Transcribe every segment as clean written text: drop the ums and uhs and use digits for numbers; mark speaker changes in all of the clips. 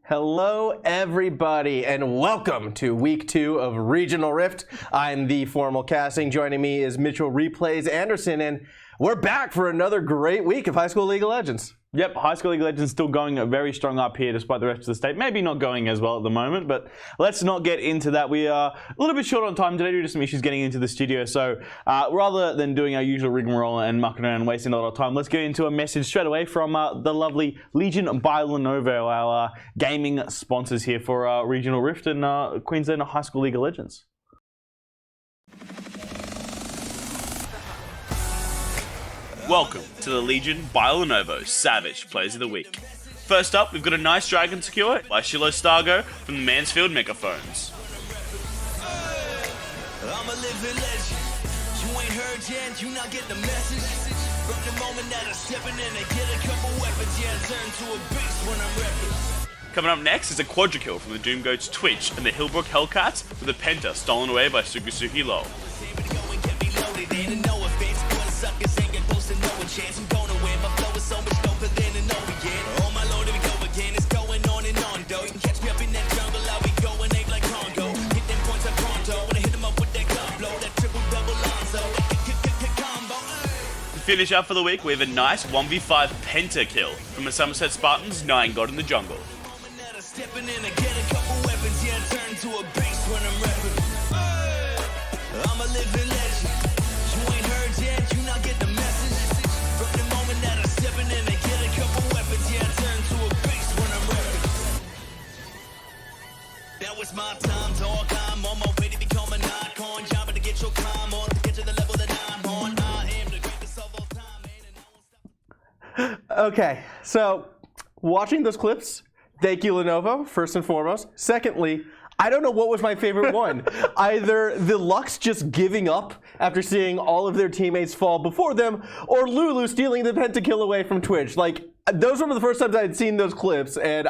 Speaker 1: Hello, everybody, and welcome to week 2 of Regional Rift. I'm the formal casting. Joining me is Mitchell Replays Anderson, and we're back for another great week of High School League of Legends.
Speaker 2: Yep, High School League of Legends still going very strong up here despite the rest of the state. Maybe not going as well at the moment, but let's not get into that. We are a little bit short on time today due to some issues getting into the studio. So rather than doing our usual rigmarole and mucking around and wasting a lot of time, let's get into a message straight away from the lovely Legion by Lenovo, our gaming sponsors here for Regional Rift and Queensland High School League of Legends.
Speaker 3: Welcome to the Legion by Lenovo Savage Plays of the Week. First up, we've got a nice Dragon Secure by Shiloh Stargo from the Mansfield Megaphones.
Speaker 4: I'm a living legend. You ain't heard yet, you not get the message. From the moment that I'm stepping in, I get a couple weapons, yeah, I turn to a beast when I'm repping.
Speaker 3: Coming up next is a Quadra Kill from the Doomgoats Twitch and the Hillbrook Hellcats with a Penta stolen away by Sukusuki Low. Chance I'm gonna win, my flow is so much doper than an again. Oh my lord, here we go again, it's going on and on, though. You can catch me up in that jungle, I'll be going ape like Congo. Hit them points up pronto, when I hit them up with that gun blow, that triple double Lonzo, combo. To finish up for the week, we have a nice 1v5 Penta Kill from the Somerset Spartans, 9 God in the Jungle.
Speaker 4: Stepping in, I get a couple weapons, yeah, I turn to a beast when I'm repping. I'm a living legend. You ain't heard yet, you not get the message. From the moment that I'm stepping in, I get a couple weapons, yeah, I turn to a beast when I'm repping. Now it's my time, dog. I'm on my way to become an icon. Job to get your climb on, to get to the level that I'm on. I am the greatest of all time, man, and no one's stopping.
Speaker 1: Okay, so watching those clips, thank you, Lenovo, first and foremost. Secondly, I don't know what was my favorite one. Either the Lux just giving up after seeing all of their teammates fall before them, or Lulu stealing the pentakill away from Twitch. Like, those were the first times I had seen those clips, and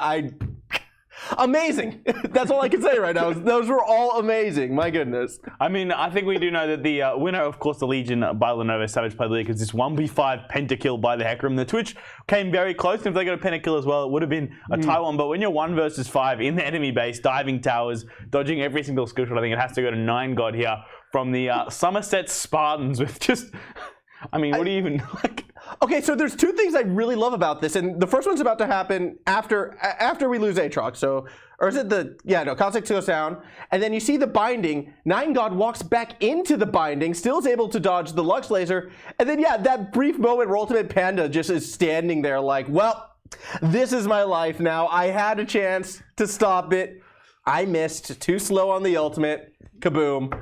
Speaker 1: amazing. That's all I can say right now. Those were all amazing. My goodness.
Speaker 2: I mean, I think we do know that the winner, of course, the Legion by Lenovo Savage Play of the Week is this 1v5 pentakill by the Hecarim. The Twitch came very close, and if they got a pentakill as well, it would have been a tie one. But when you're 1 versus 5 in the enemy base, diving towers, dodging every single skill shot, I think it has to go to 9 God here from the Somerset Spartans with just... I mean, what do you even like?
Speaker 1: Okay, so there's two things I really love about this, and the first one's about to happen after we lose Aatrox. So, or is it Kawasaki goes down, and then you see the binding. 9 God walks back into the binding, still is able to dodge the Lux laser, and then that brief moment where Ultimate Panda just is standing there like, well, this is my life now. I had a chance to stop it. I missed. Too slow on the ultimate. Kaboom.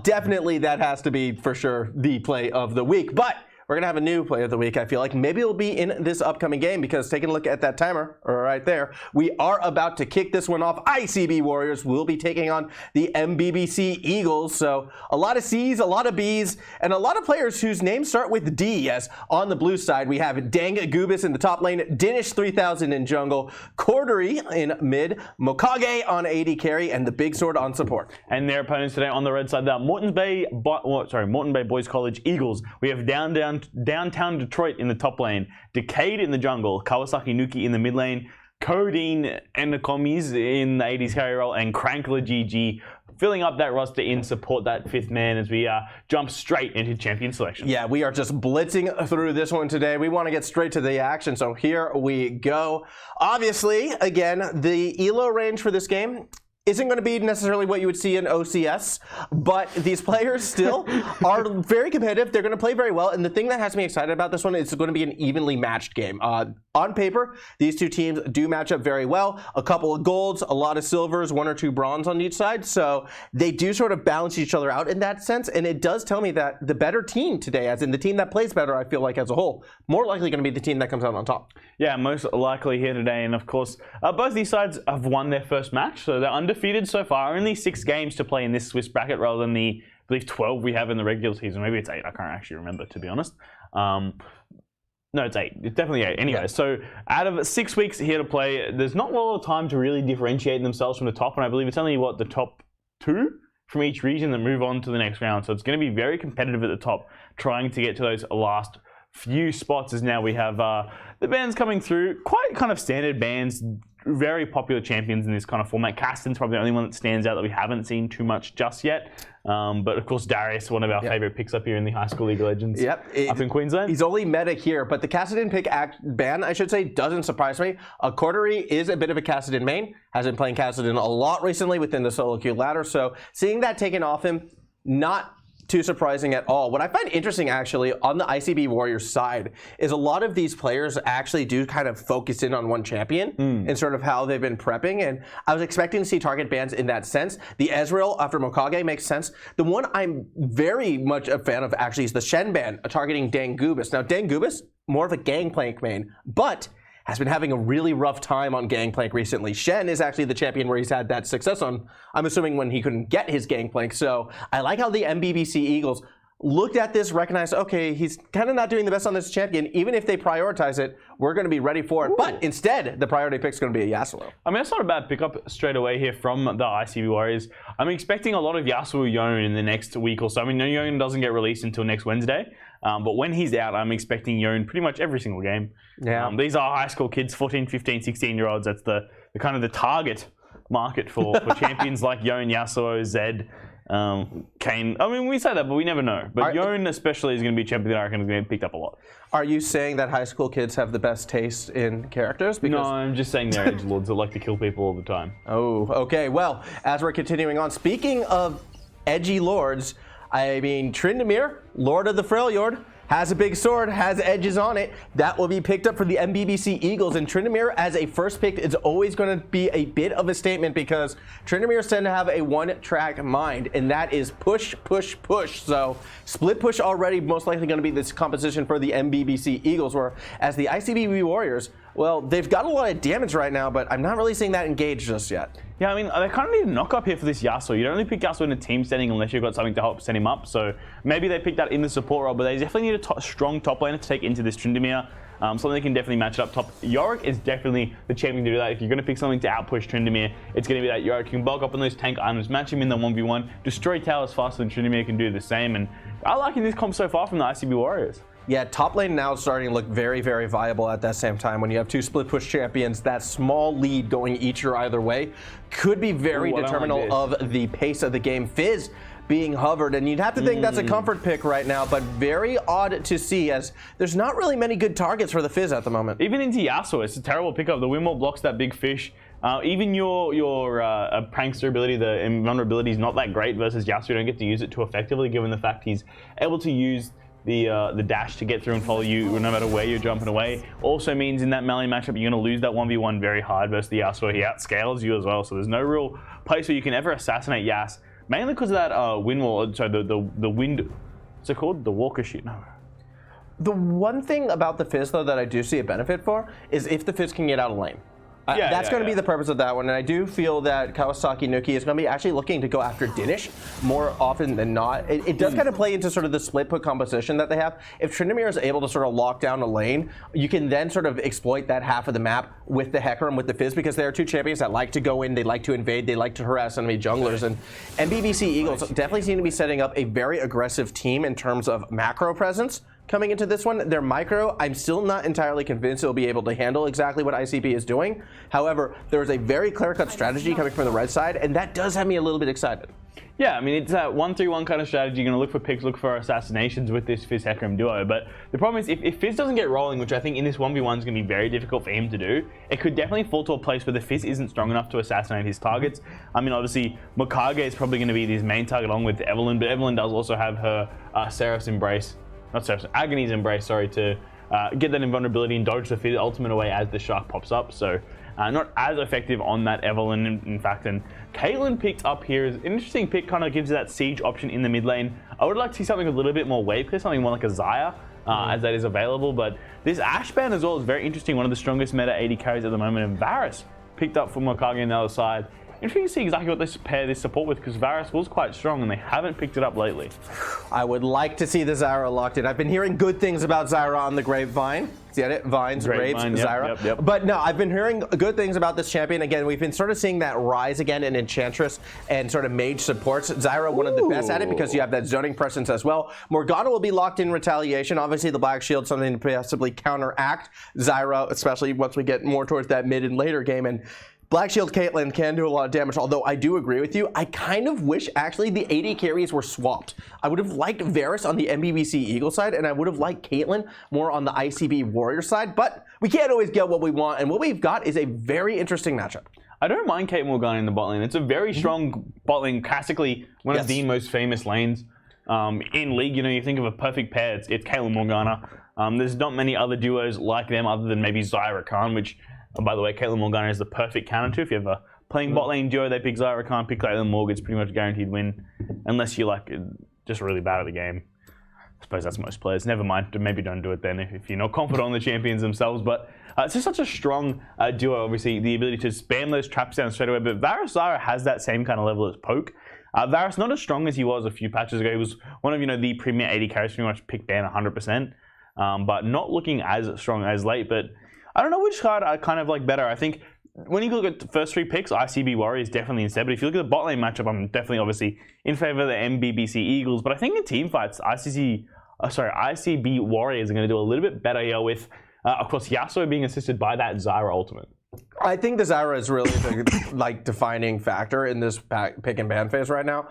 Speaker 1: Definitely that has to be, for sure, the play of the week. But we're going to have a new play of the week, I feel like. Maybe it'll be in this upcoming game, because taking a look at that timer right there, we are about to kick this one off. ICB Warriors will be taking on the MBBC Eagles. So a lot of C's, a lot of B's, and a lot of players whose names start with D. As on the blue side, we have DangGoobus in the top lane, Dinish 3000 in jungle, Choudary in mid, Mokage on AD carry, and TheBigSword on support.
Speaker 2: And their opponents today on the red side, Moreton Bay Boys College Eagles. We have Downtown Detroit in the top lane, Decayed in the jungle, Kawasaki Nuki in the mid lane, codeinencommies in the 80s carry role, and Crankler GG filling up that roster in support, that 5th man, as we jump straight into champion selection.
Speaker 1: Yeah, we are just blitzing through this one today. We want to get straight to the action, so here we go. Obviously, again, the ELO range for this game isn't going to be necessarily what you would see in OCS, but these players still are very competitive. They're going to play very well, and the thing that has me excited about this one is it's going to be an evenly matched game. On paper, these two teams do match up very well. A couple of golds, a lot of silvers, 1 or 2 bronze on each side, so they do sort of balance each other out in that sense, and it does tell me that the better team today, as in the team that plays better, I feel like as a whole, more likely going to be the team that comes out on top.
Speaker 2: Yeah, most likely here today, and of course, both these sides have won their first match, so they're undefeated so far. Only 6 games to play in this Swiss bracket rather than the, I believe, 12 we have in the regular season. Maybe it's 8. I can't actually remember, to be honest. No, it's 8. It's definitely 8. Anyway, so out of 6 weeks here to play, there's not a lot of time to really differentiate themselves from the top, and I believe it's only, the top 2 from each region that move on to the next round. So it's going to be very competitive at the top, trying to get to those last few spots, as now we have the bands coming through, quite kind of standard bands, very popular champions in this kind of format. Caston's probably the only one that stands out that we haven't seen too much just yet. But of course, Darius, one of our favorite picks up here in the High School League of Legends up in Queensland.
Speaker 1: He's only meta here, but the Kassadin pick ban, I should say, doesn't surprise me. Choudary is a bit of a Kassadin main, has been playing Kassadin a lot recently within the solo queue ladder, so seeing that taken off him, not too surprising at all. What I find interesting actually on the ICB Warriors side is a lot of these players actually do kind of focus in on one champion and sort of how they've been prepping, and I was expecting to see target bans in that sense. The Ezreal after Mokage makes sense. The one I'm very much a fan of actually is the Shen ban targeting DangGoobus. Now DangGoobus, more of a Gangplank main, but has been having a really rough time on Gangplank recently. Shen is actually the champion where he's had that success on, I'm assuming, when he couldn't get his Gangplank. So I like how the MBBC Eagles looked at this, recognized, okay, he's kind of not doing the best on this champion. Even if they prioritize it, we're going to be ready for it. But instead, the priority pick is going to be a Yasuo.
Speaker 2: I mean, that's not a bad pickup straight away here from the ICB Warriors. I'm expecting a lot of Yasuo Yon in the next week or so. I mean, Yon doesn't get released until next Wednesday. But when he's out, I'm expecting Yon pretty much every single game.
Speaker 1: Yeah.
Speaker 2: These are high school kids, 14, 15, 16-year-olds. That's the kind of the target market for champions like Yon, Yasuo, Zed, Kane. I mean, we say that, but we never know. But Yon especially is going to be a champion that I reckon is going to be picked up a lot.
Speaker 1: Are you saying that high school kids have the best taste in characters?
Speaker 2: No, I'm just saying they're edgelords that like to kill people all the time.
Speaker 1: Oh, okay. Well, as we're continuing on, speaking of edgy lords, I mean, Tryndamere, Lord of the Freljord, has a big sword, has edges on it. That will be picked up for the MBBC Eagles. And Tryndamere as a first pick is always going to be a bit of a statement because Tryndamere tend to have a one-track mind, and that is push, push, push. So split push already most likely going to be this composition for the MBBC Eagles, where as the ICB Warriors, well, they've got a lot of damage right now, but I'm not really seeing that engage just yet.
Speaker 2: Yeah, I mean, they kind of need a knock-up here for this Yasuo. You don't really pick Yasuo in a team setting unless you've got something to help set him up. So maybe they pick that in the support role, but they definitely need a strong top laner to take into this Tryndamere. Something they can definitely match it up top. Yorick is definitely the champion to do that. If you're going to pick something to outpush Tryndamere, it's going to be that Yorick can bulk up on those tank items, match him in the 1v1, destroy towers faster than Tryndamere can do the same. And I like this comp so far from the ICB Warriors.
Speaker 1: Yeah, top lane now is starting to look very, very viable at that same time. When you have two split push champions, that small lead going each or either way could be very determinant of the pace of the game. Fizz being hovered, and you'd have to think that's a comfort pick right now, but very odd to see as there's not really many good targets for the Fizz at the moment.
Speaker 2: Even into Yasuo, it's a terrible pickup. The Windwall blocks that big fish. Even your prankster ability, the invulnerability is not that great versus Yasuo. You don't get to use it too effectively given the fact he's able to use the dash to get through and follow you no matter where you're jumping away. Also means in that melee matchup you're going to lose that 1v1 very hard versus the Yasuo. He outscales you as well, so there's no real place where you can ever assassinate Yas, mainly because of that wind wall. So the wind, what's it called? The walker shoot. No.
Speaker 1: The one thing about the Fizz though that I do see a benefit for is if the Fizz can get out of lane. That's going to be the purpose of that one, and I do feel that Kawasaki Nuki is going to be actually looking to go after Dinish more often than not. It does kind of play into sort of the split put composition that they have. If Tryndamere is able to sort of lock down a lane, you can then sort of exploit that half of the map with the Hecarim, with the Fizz, because there are two champions that like to go in, they like to invade, they like to harass enemy junglers, and MBBC Eagles definitely seem to be setting up a very aggressive team in terms of macro presence. Coming into this one, their micro, I'm still not entirely convinced it'll be able to handle exactly what ICB is doing. However, there is a very clear-cut strategy coming from the red side, and that does have me a little bit excited.
Speaker 2: Yeah, I mean, it's that 1-3-1 kind of strategy. You're going to look for picks, look for assassinations with this Fizz Hecarim duo. But the problem is, if Fizz doesn't get rolling, which I think in this 1v1 is going to be very difficult for him to do, it could definitely fall to a place where the Fizz isn't strong enough to assassinate his targets. I mean, obviously, Mokage is probably going to be his main target along with Evelynn, but Evelynn does also have her Seraph's Embrace. Not Seraph's, Agony's Embrace, sorry, to get that invulnerability and dodge the Fizz ultimate away as the shark pops up. So not as effective on that Evelynn, in fact. And Caitlyn picked up here is an interesting pick, kind of gives you that siege option in the mid lane. I would like to see something a little bit more wave clear, something more like a Zyra, as that is available. But this Ashe ban as well is very interesting, one of the strongest meta AD carries at the moment. And Varus picked up from Mokage on the other side. interesting to see exactly what they pair this support with, because Varus was quite strong and they haven't picked it up lately.
Speaker 1: I would like to see the Zyra locked in. I've been hearing good things about Zyra on the grapevine. Get it? Vines, grapes,
Speaker 2: Grapevine, yep,
Speaker 1: Zyra.
Speaker 2: yep.
Speaker 1: But no, I've been hearing good things about this champion. Again, we've been sort of seeing that rise again in Enchantress and sort of mage supports. Zyra, one of the best at it because you have that zoning presence as well. Morgana will be locked in retaliation. Obviously, the Black Shield, something to possibly counteract Zyra, especially once we get more towards that mid and later game. And Black Shield Caitlyn can do a lot of damage, although I do agree with you. I kind of wish, actually, the AD carries were swapped. I would have liked Varus on the MBBC Eagles side, and I would have liked Caitlyn more on the ICB Warriors side, but we can't always get what we want, and what we've got is a very interesting matchup.
Speaker 2: I don't mind Kate Morgana in the bot lane. It's a very strong bot lane, classically one of the most famous lanes in League. You know, you think of a perfect pair, it's Caitlyn Morgana. There's not many other duos like them other than maybe Zyra Khan, which... by the way, Caitlyn Morgana is the perfect counter to. If you're ever playing bot lane duo, they pick Zyra Khan, pick Caitlyn Morgan, it's pretty much guaranteed win. Unless you're like just really bad at the game. I suppose that's most players. Never mind, maybe don't do it then if you're not confident on the champions themselves. But it's just such a strong duo, obviously, the ability to spam those traps down straight away. But Varus Zyra has that same kind of level as Poke. Varus not as strong as he was a few patches ago. He was one of the premier 80 carries, pretty much pick ban 100%. But not looking as strong as late. But I don't know which card I kind of like better. I think when you look at the first 3 picks, ICB Warriors definitely instead. But if you look at the bot lane matchup, I'm definitely obviously in favor of the MBBC Eagles. But I think in team fights, ICB Warriors are going to do a little bit better here with, of course, Yasuo being assisted by that Zyra ultimate.
Speaker 1: I think the Zyra is really the defining factor in this pick and ban phase right now,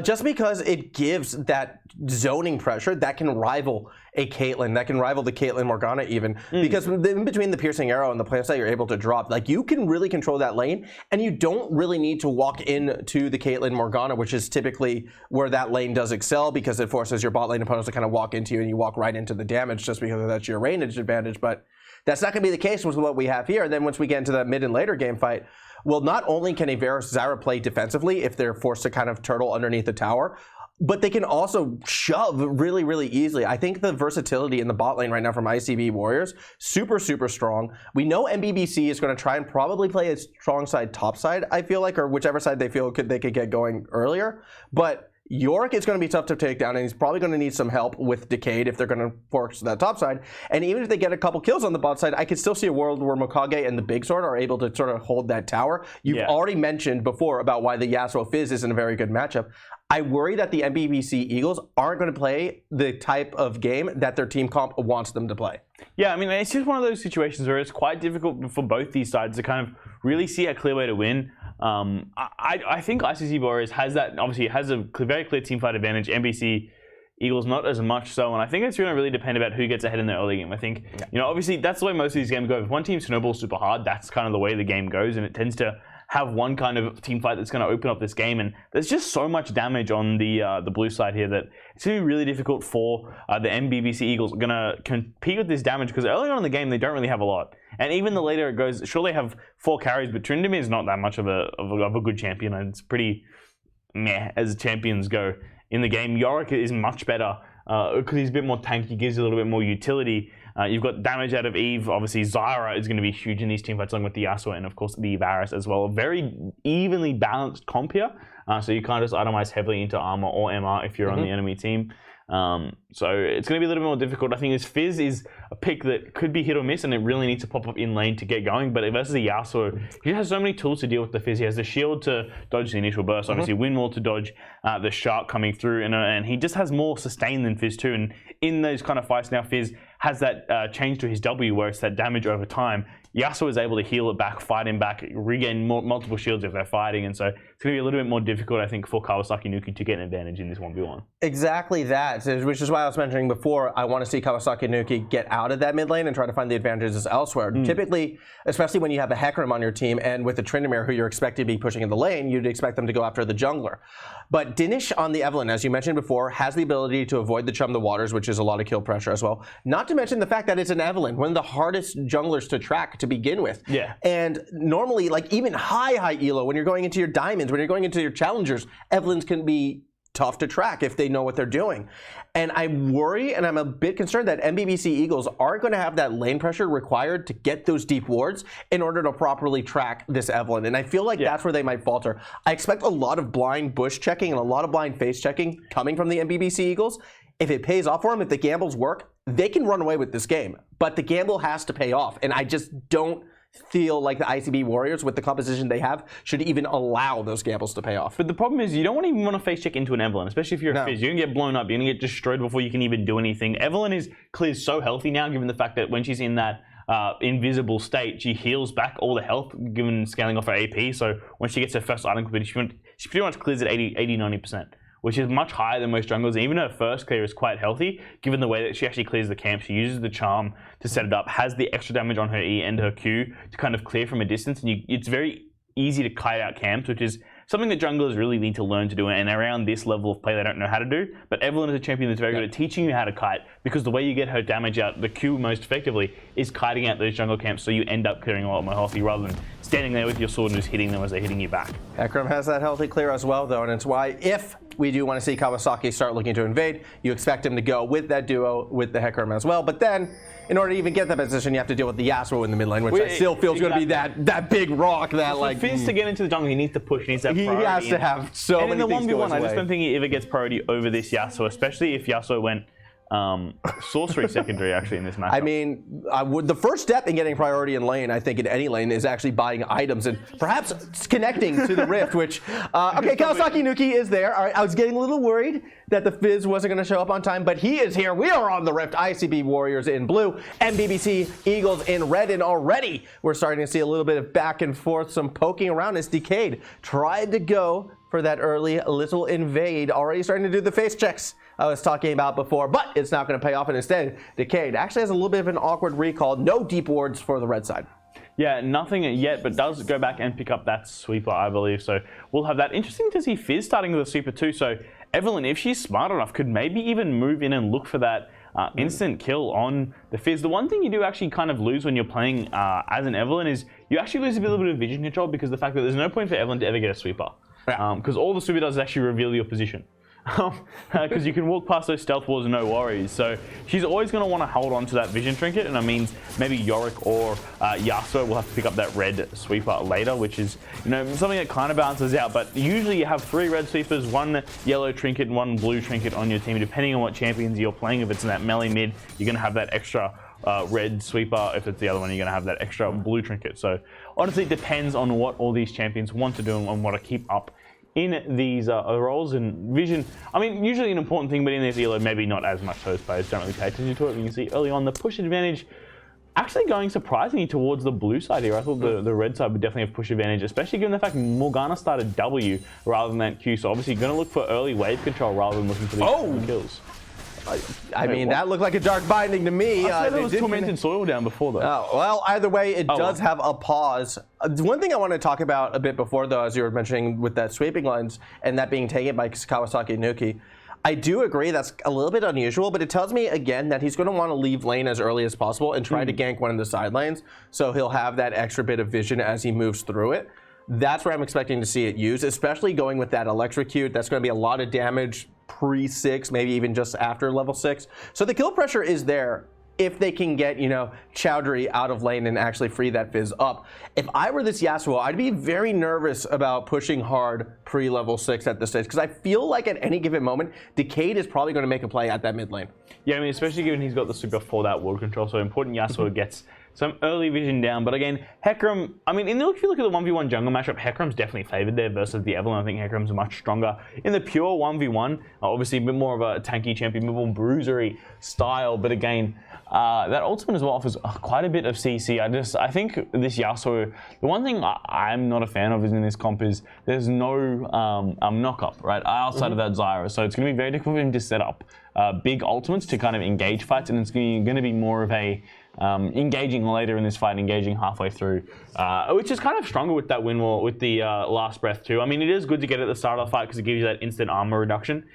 Speaker 1: just because it gives that zoning pressure that can rival a Caitlyn, that can rival the Caitlyn Morgana even, because in between the piercing arrow and the plants that you're able to drop, like you can really control that lane, and you don't really need to walk into the Caitlyn Morgana, which is typically where that lane does excel because it forces your bot lane opponents to kind of walk into you, and you walk right into the damage just because that's your range advantage, but that's not going to be the case with what we have here. And then once we get into that mid and later game fight, well, not only can a Varus Zyra play defensively if they're forced to kind of turtle underneath the tower, but they can also shove really, really easily. I think the versatility in the bot lane right now from ICB Warriors, super, super strong. We know MBBC is going to try and probably play a strong side, top side, I feel like, or whichever side they feel they could get going earlier. But Yorick is going to be tough to take down, and he's probably going to need some help with Decayed if they're going to force that top side. And even if they get a couple kills on the bot side, I could still see a world where Mokage and the TheBigSword are able to sort of hold that tower. You've already mentioned before about why the Yasuo Fizz isn't a very good matchup. I worry that the MBBC Eagles aren't going to play the type of game that their team comp wants them to play.
Speaker 2: Yeah, I mean, it's just one of those situations where it's quite difficult for both these sides to kind of really see a clear way to win. I think ICC Warriors has that, obviously it has a very clear team fight advantage. MBC Eagles not as much so, and I think it's going to really depend about who gets ahead in the early game. I think, you know, obviously that's the way most of these games go. If one team snowballs super hard, that's kind of the way the game goes, and it tends to have one kind of team fight that's going to open up this game, and there's just so much damage on the blue side here that it's going to be really difficult for the MBBC Eagles going to compete with this damage, because early on in the game they don't really have a lot, and even the later it goes, sure they have 4 carries, but Tryndamere is not that much of a good champion, and it's pretty meh as champions go in the game. Yorick is much better because he's a bit more tanky, gives you a little bit more utility. You've got damage out of Eve. Obviously, Zyra is going to be huge in these teamfights, along with the Yasuo and, of course, the Varus as well. A very evenly balanced comp here. So you can't just itemize heavily into armor or MR if you're on the enemy team. So it's going to be a little bit more difficult. I think this Fizz is a pick that could be hit or miss, and it really needs to pop up in lane to get going. But versus the Yasuo, he has so many tools to deal with the Fizz. He has the shield to dodge the initial burst, obviously Windwall to dodge the shark coming through, and he just has more sustain than Fizz too. And in those kind of fights now, Fizz has that change to his W where it's that damage over time. Yasuo is able to heal it back, fight him back, regain multiple shields if they're fighting, and so it's going to be a little bit more difficult, I think, for Kawasaki Nuki to get an advantage in this 1v1. Exactly
Speaker 1: that, which is why I was mentioning before, I want to see Kawasaki Nuki get out of that mid lane and try to find the advantages elsewhere. Typically, especially when you have a Hecarim on your team, and with the Tryndamere, who you're expected to be pushing in the lane, you'd expect them to go after the jungler. But Dinish on the Evelynn, as you mentioned before, has the ability to avoid the Chum the Waters, which is a lot of kill pressure as well. Not to mention the fact that it's an Evelynn, one of the hardest junglers to track to begin with.
Speaker 2: Yeah.
Speaker 1: And normally, like even high elo, when you're going into your diamonds, when you're going into your challengers, Evelynns can be tough to track if they know what they're doing. And I worry, and I'm a bit concerned that MBBC Eagles aren't going to have that lane pressure required to get those deep wards in order to properly track this Evelynn. And I feel like that's where they might falter. I expect a lot of blind bush checking and a lot of blind face checking coming from the MBBC Eagles. If it pays off for them, if the gambles work, they can run away with this game. But the gamble has to pay off. And I just don't feel like the ICB Warriors, with the composition they have, should even allow those gambles to pay off.
Speaker 2: But the problem is you don't even want to face check into an Evelynn, especially if you're a Fizz. You're going to get blown up. You're going to get destroyed before you can even do anything. Evelynn clears so healthy now, given the fact that when she's in that invisible state, she heals back all the health, given scaling off her AP. So when she gets her first item completed, she pretty much clears at 80-90%. Which is much higher than most junglers. Even her first clear is quite healthy, given the way that she actually clears the camp. She uses the charm to set it up, has the extra damage on her E and her Q to kind of clear from a distance, and it's very easy to kite out camps, which is something that junglers really need to learn to do, and around this level of play they don't know how to do. But Evelynn is a champion that's very good at teaching you how to kite, because the way you get her damage out, the Q most effectively, is kiting out those jungle camps, so you end up clearing a lot more healthy rather than standing there with your sword and just hitting them as they're hitting you back.
Speaker 1: Hecarim has that healthy clear as well, though, and it's why if we do want to see Kawasaki start looking to invade, you expect him to go with that duo with the Hecarim as well. But then, in order to even get that position, you have to deal with the Yasuo in the mid lane, which I still feel is going to be that big rock that
Speaker 2: like Fizz to get into the jungle, he needs to push, he needs to have priority.
Speaker 1: He has to have so many things
Speaker 2: in the 1v1,
Speaker 1: I
Speaker 2: just don't think he ever gets priority over this Yasuo, especially if Yasuo went sorcery secondary actually in this match.
Speaker 1: I mean, the first step in getting priority in lane, I think in any lane, is actually buying items and perhaps connecting to the Rift, which, okay, Kawasaki Nuki is there. All right, I was getting a little worried that the Fizz wasn't going to show up on time, but he is here. We are on the Rift. ICB Warriors in blue, MBBC Eagles in red, and already we're starting to see a little bit of back and forth, some poking around as Decayed tried to go for that early little invade, already starting to do the face checks I was talking about before, but it's not going to pay off, and instead, Decayed actually has a little bit of an awkward recall. No deep wards for the red side.
Speaker 2: Yeah, nothing yet, but does go back and pick up that sweeper, I believe. So we'll have that. Interesting to see Fizz starting with a sweeper too. So Evelynn, if she's smart enough, could maybe even move in and look for that instant kill on the Fizz. The one thing you do actually kind of lose when you're playing as an Evelynn is you actually lose a little bit of vision control, because the fact that there's no point for Evelynn to ever get a sweeper. Because all the sweeper does is actually reveal your position. Because you can walk past those stealth walls and no worries. So she's always going to want to hold on to that vision trinket, and that means maybe Yorick or Yasuo will have to pick up that red sweeper later, which is, you know, something that kind of balances out. But usually you have 3 red sweepers, 1 yellow trinket, and 1 blue trinket on your team, depending on what champions you're playing. If it's in that melee mid, you're going to have that extra red sweeper. If it's the other one, you're going to have that extra blue trinket. So honestly, it depends on what all these champions want to do and want to keep up in these roles. And vision, I mean, usually an important thing, but in this elo, maybe not as much. Those players don't really pay attention to it. You can see early on the push advantage actually going surprisingly towards the blue side here. I thought the red side would definitely have push advantage, especially given the fact Morgana started W rather than that Q. So obviously going to look for early wave control rather than looking for these kills.
Speaker 1: I mean, that looked like a dark binding to me.
Speaker 2: I said there was tormented soil down before, though.
Speaker 1: Oh, well, either way, it does have a pause. One thing I want to talk about a bit before, though, as you were mentioning with that sweeping lines and that being taken by Kawasaki Nuki, I do agree that's a little bit unusual, but it tells me, again, that he's going to want to leave lane as early as possible and try to gank one of the side lanes, so he'll have that extra bit of vision as he moves through it. That's where I'm expecting to see it used, especially going with that electrocute. That's going to be a lot of damage pre-6, maybe even just after level 6. So the kill pressure is there if they can get, you know, Choudary out of lane and actually free that Fizz up. If I were this Yasuo, I'd be very nervous about pushing hard pre-level 6 at this stage, because I feel like at any given moment, Decayed is probably going to make a play at that mid lane.
Speaker 2: Yeah, I mean, especially given he's got the super for that ward control, so important Yasuo gets some early vision down. But again, Hecarim, I mean, if you look at the 1v1 jungle matchup, Hecarim's definitely favored there versus the Evelynn. I think Hecarim's much stronger. In the pure 1v1, obviously a bit more of a tanky champion, a bit more bruisery style. But again, that ultimate as well offers quite a bit of CC. I think this Yasuo, the one thing I'm not a fan of is in this comp is there's no knock-up, right, outside of that Zyra. So it's going to be very difficult for him to set up big ultimates to kind of engage fights, and it's going to be more of a engaging later in this fight, engaging halfway through, which is kind of stronger with that win wall, with the last breath too. I mean, it is good to get at the start of the fight because it gives you that instant armor reduction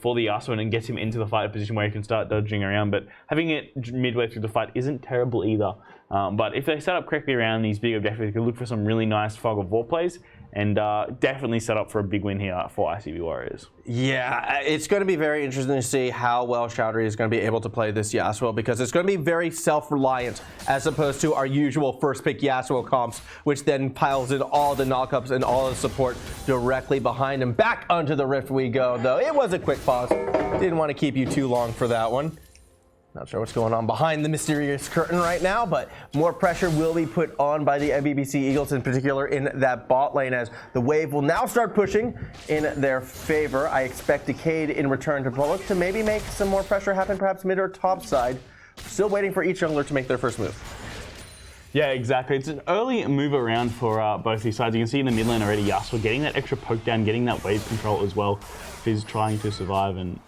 Speaker 2: for the Yasuo and gets him into the fight, a position where he can start dodging around. But having it midway through the fight isn't terrible either. But if they set up correctly around these big objectives, they can look for some really nice fog of war plays and definitely set up for a big win here for ICB Warriors.
Speaker 1: Yeah, it's going to be very interesting to see how well Choudary is going to be able to play this Yasuo, because it's going to be very self-reliant as opposed to our usual first pick Yasuo comps, which then piles in all the knockups and all the support directly behind him. Back onto the Rift we go, though. It was a quick pause. Didn't want to keep you too long for that one. Not sure what's going on behind the mysterious curtain right now, but more pressure will be put on by the MBBC Eagles, in particular in that bot lane, as the wave will now start pushing in their favor. I expect Decayed in return to look to maybe make some more pressure happen, perhaps mid or top side. Still waiting for each jungler to make their first move.
Speaker 2: Yeah, exactly. It's an early move around for both these sides. You can see in the mid lane already, Yasuo getting that extra poke down, getting that wave control as well. Fizz trying to survive, and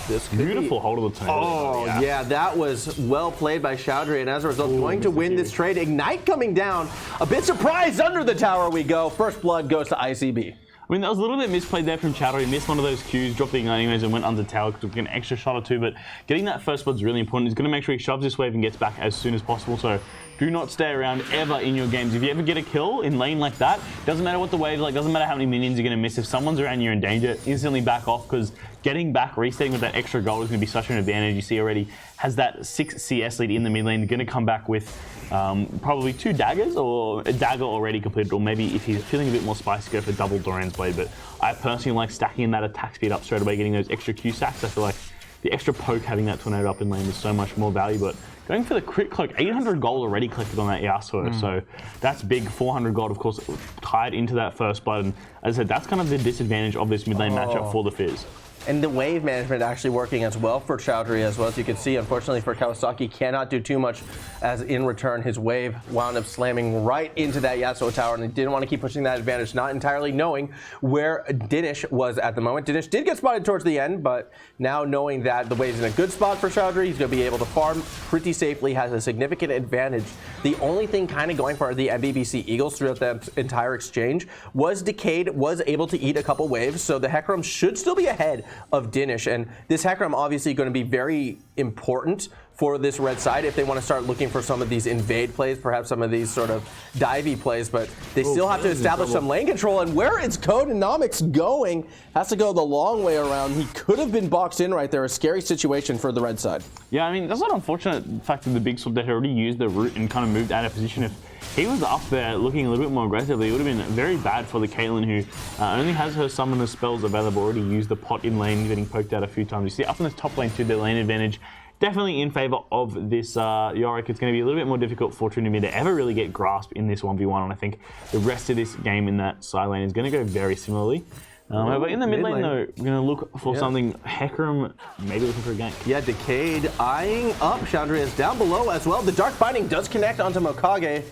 Speaker 1: this
Speaker 2: beautiful hold of the tornado.
Speaker 1: Oh, yeah, that was well played by Choudary, and as a result, going to win this trade. Ignite coming down. A bit surprised under the tower we go. First blood goes to ICB.
Speaker 2: I mean, that was a little bit misplayed there from Choudary. Missed one of those Qs, dropped the Ignite anyways, and went under tower to get an extra shot or two. But getting that first blood's really important. He's going to make sure he shoves this wave and gets back as soon as possible. So do not stay around ever in your games. If you ever get a kill in lane like that, doesn't matter what the wave's like, doesn't matter how many minions you're going to miss. If someone's around, you're in danger. Instantly back off, because getting back, resetting with that extra gold is going to be such an advantage. You see already has that 6 CS lead in the mid lane. Going to come back with probably 2 daggers, or a dagger already completed, or maybe if he's feeling a bit more spicy, go for double Doran's Blade. But I personally like stacking that attack speed up straight away, getting those extra Q stacks. I feel like the extra poke, having that tornado up in lane, is so much more value. But going for the crit cloak, 800 gold already collected on that Yasuo, so that's big. 400 gold, of course, tied into that first blood. And as I said, that's kind of the disadvantage of this mid lane matchup for the Fizz.
Speaker 1: And the wave management actually working as well for Choudary as well. As you can see, unfortunately for Kawasaki, cannot do too much, as in return his wave wound up slamming right into that Yasuo tower, and he didn't want to keep pushing that advantage, not entirely knowing where Dinish was at the moment. Dinish did get spotted towards the end, but now knowing that the wave's in a good spot for Choudary, he's going to be able to farm pretty safely, has a significant advantage. The only thing kind of going for the MBBC Eagles throughout that entire exchange was Decayed was able to eat a couple waves, so the Hecarim should still be ahead of Dinish, and this Hecarim obviously going to be very important for this red side if they want to start looking for some of these invade plays, perhaps some of these sort of divey plays, but they still have to establish some lane control. And where is Codeinencommies going? Has to go the long way around. He could have been boxed in right there. A scary situation for the red side.
Speaker 2: Yeah, I mean, that's an unfortunate fact that the big sword that had already used the root and kind of moved out of position. If he was up there looking a little bit more aggressively, it would have been very bad for the Caitlyn, who only has her summoner spells available, already used the pot in lane, getting poked out a few times. You see up in the top lane too, the lane advantage definitely in favor of this Yorick. It's going to be a little bit more difficult for Tryndamere to ever really get grasp in this 1v1, and I think the rest of this game in that side lane is going to go very similarly. But in the mid lane, though, we're going to look for something. Hecarim maybe looking for a gank. Yeah,
Speaker 1: Decayed eyeing up. Choudary is down below as well. The Dark Binding does connect onto Mokage.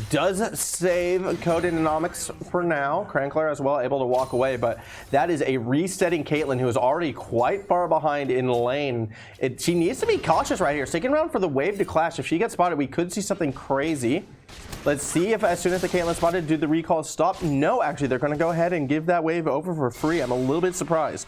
Speaker 1: Does save Codeinencommies for now. Crankler as well, able to walk away, but that is a resetting Caitlyn, who is already quite far behind in lane. She needs to be cautious right here. Sticking around for the wave to clash. If she gets spotted, we could see something crazy. Let's see if as soon as the Caitlyn spotted, do the recall stop? No, actually, they're going to go ahead and give that wave over for free. I'm a little bit surprised.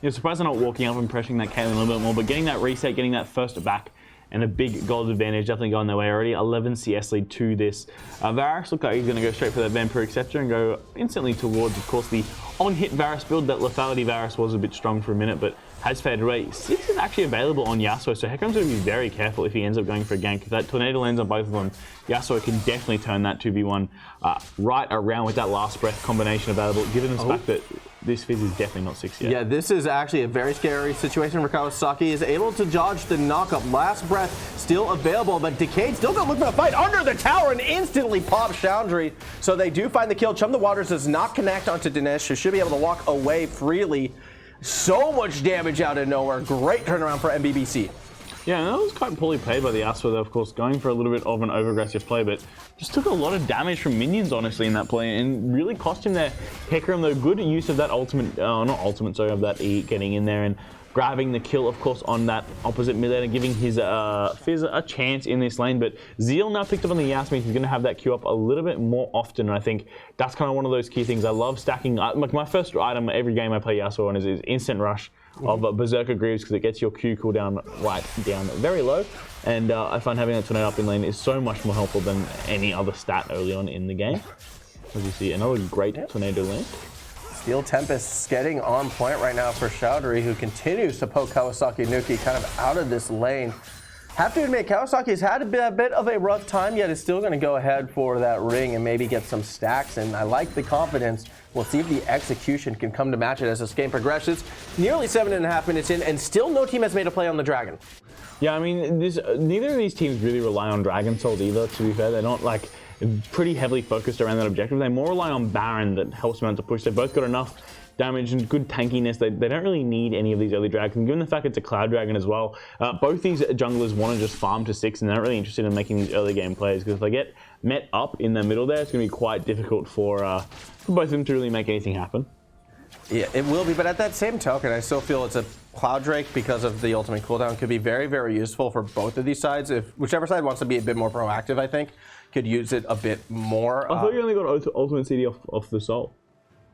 Speaker 2: Yeah, surprised they're not walking up and pressuring that Caitlyn a little bit more, but getting that reset, getting that first back, and a big gold advantage definitely going their way already. 11 CS lead to this. Varus looked like he's going to go straight for that Vampire Acceptor and go instantly towards, of course, the on-hit Varus build. That lethality Varus was a bit strong for a minute, but has faded away. 6 is actually available on Yasuo, so Hecarim's going to be very careful if he ends up going for a gank. If that tornado lands on both of them, Yasuo can definitely turn that 2v1 right around with that last breath combination available, given the fact that this Fizz is definitely not 6 yet.
Speaker 1: Yeah, this is actually a very scary situation for Kawasaki. Is able to dodge the knockup. Last breath still available, but Decayed still going to look for the fight under the tower and instantly pops Choudary. So they do find the kill. Chum the Waters does not connect onto Dinesh, who should be able to walk away freely. So much damage out of nowhere. Great turnaround for MBBC.
Speaker 2: Yeah, and that was quite poorly played by the Yasuo, though, of course, going for a little bit of an over-aggressive play, but just took a lot of damage from minions, honestly, in that play, and really cost him their Hecarim, though. Good use of that ultimate, not ultimate, sorry, of that E getting in there and grabbing the kill, of course, on that opposite mid lane and giving his Fizz a chance in this lane. But Zeal now picked up on the Yas, means he's going to have that queue up a little bit more often, and I think that's kind of one of those key things. I love stacking. Like my first item every game I play Yasuo on is Instant Rush of Berserker Greaves, because it gets your Q cooldown right down very low, and I find having that tornado up in lane is so much more helpful than any other stat early on in the game. As you see, another great tornado land.
Speaker 1: Steel Tempest's getting on point right now for Choudary, who continues to poke Kawasaki Nuki kind of out of this lane. Have to admit, Kawasaki's had a bit of a rough time, yet is still going to go ahead for that ring and maybe get some stacks. And I like the confidence. We'll see if the execution can come to match it as this game progresses. Nearly 7.5 minutes in, and still no team has made a play on the Dragon.
Speaker 2: Yeah, I mean, neither of these teams really rely on Dragon Soul either, to be fair. They're not like pretty heavily focused around that objective. They more rely on Baron that helps them out to push. They've both got enough damage and good tankiness. They don't really need any of these early dragons. And given the fact it's a Cloud Dragon as well, both these junglers want to just farm to 6 and they're not really interested in making these early game plays, because if they get met up in the middle there, it's going to be quite difficult for both of them to really make anything happen.
Speaker 1: Yeah, it will be, but at that same token, I still feel it's a Cloud Drake, because of the ultimate cooldown, could be very, very useful for both of these sides. If whichever side wants to be a bit more proactive, I think, could use it a bit more.
Speaker 2: I thought you only got ultimate CD off the Soul.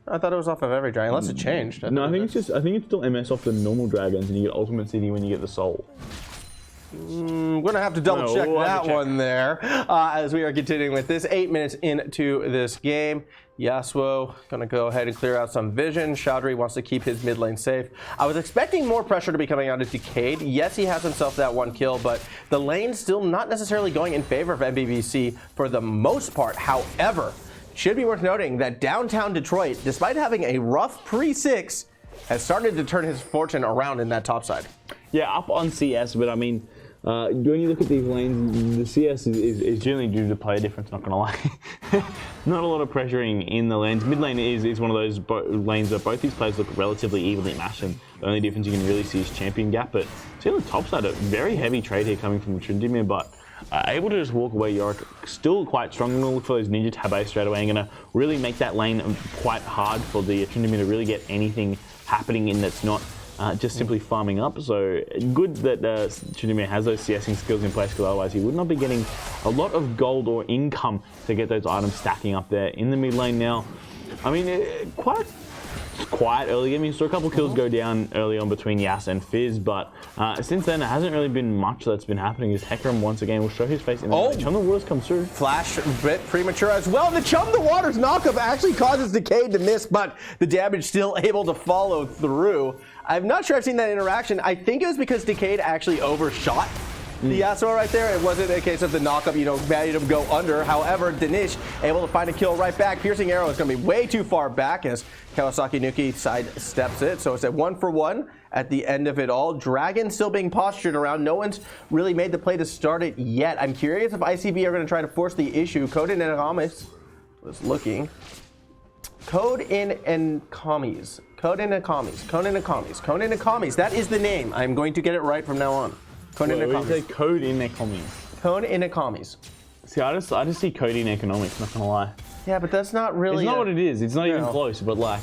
Speaker 1: I thought it was off of every dragon, unless it changed.
Speaker 2: No, I think it's still MS off the normal dragons, and you get ultimate CD when you get the Soul.
Speaker 1: I'm gonna have to double check that one there as we are continuing with this. 8 minutes into this game. Yasuo gonna go ahead and clear out some vision. Choudary wants to keep his mid lane safe. I was expecting more pressure to be coming out of Decayed. Yes, he has himself that 1 kill, but the lane's still not necessarily going in favor of MBBC for the most part. However, should be worth noting that Downtown Detroit, despite having a rough pre-6, has started to turn his fortune around in that top side.
Speaker 2: Yeah, up on CS, but I mean, when you look at these lanes, the CS is generally due to player difference, not gonna lie. Not a lot of pressuring in the lanes. Mid lane is one of those lanes where both these players look relatively evenly matched, and the only difference you can really see is champion gap. But see on the top side, a very heavy trade here coming from Tryndamere, but able to just walk away. Yorick still quite strong. I'm going to look for those ninja tabs straight away. I'm going to really make that lane quite hard for the Tryndamere to really get anything happening in that's not just simply farming up. So good that Choudary has those CSing skills in place, because otherwise he would not be getting a lot of gold or income to get those items stacking up there in the mid lane now. I mean, quite quiet early game. You saw a couple kills go down early on between Yas and Fizz, but since then it hasn't really been much that's been happening. As Hecarim once again will show his face in the Chum the Waters comes through.
Speaker 1: Flash a bit premature as well. The Chum the Waters knockup actually causes Decayed to miss, but the damage still able to follow through. I'm not sure I've seen that interaction. I think it was because Decayed actually overshot the Yasuo right there. It wasn't a case of the knockup, made him go under. However, Danish able to find a kill right back. Piercing arrow is going to be way too far back as Kawasaki Nuki sidesteps it. So it's a 1-for-1 at the end of it all. Dragon still being postured around. No one's really made the play to start it yet. I'm curious if ICB are going to try to force the issue. codeinencommies was looking. codeinencommies. codeinencommies. That is the name. I'm going to get it right from now on. codeinencommies.
Speaker 2: See, I just see code in economics, not gonna lie.
Speaker 1: Yeah, but that's not really.
Speaker 2: It's not what it is. It's not even close. But like,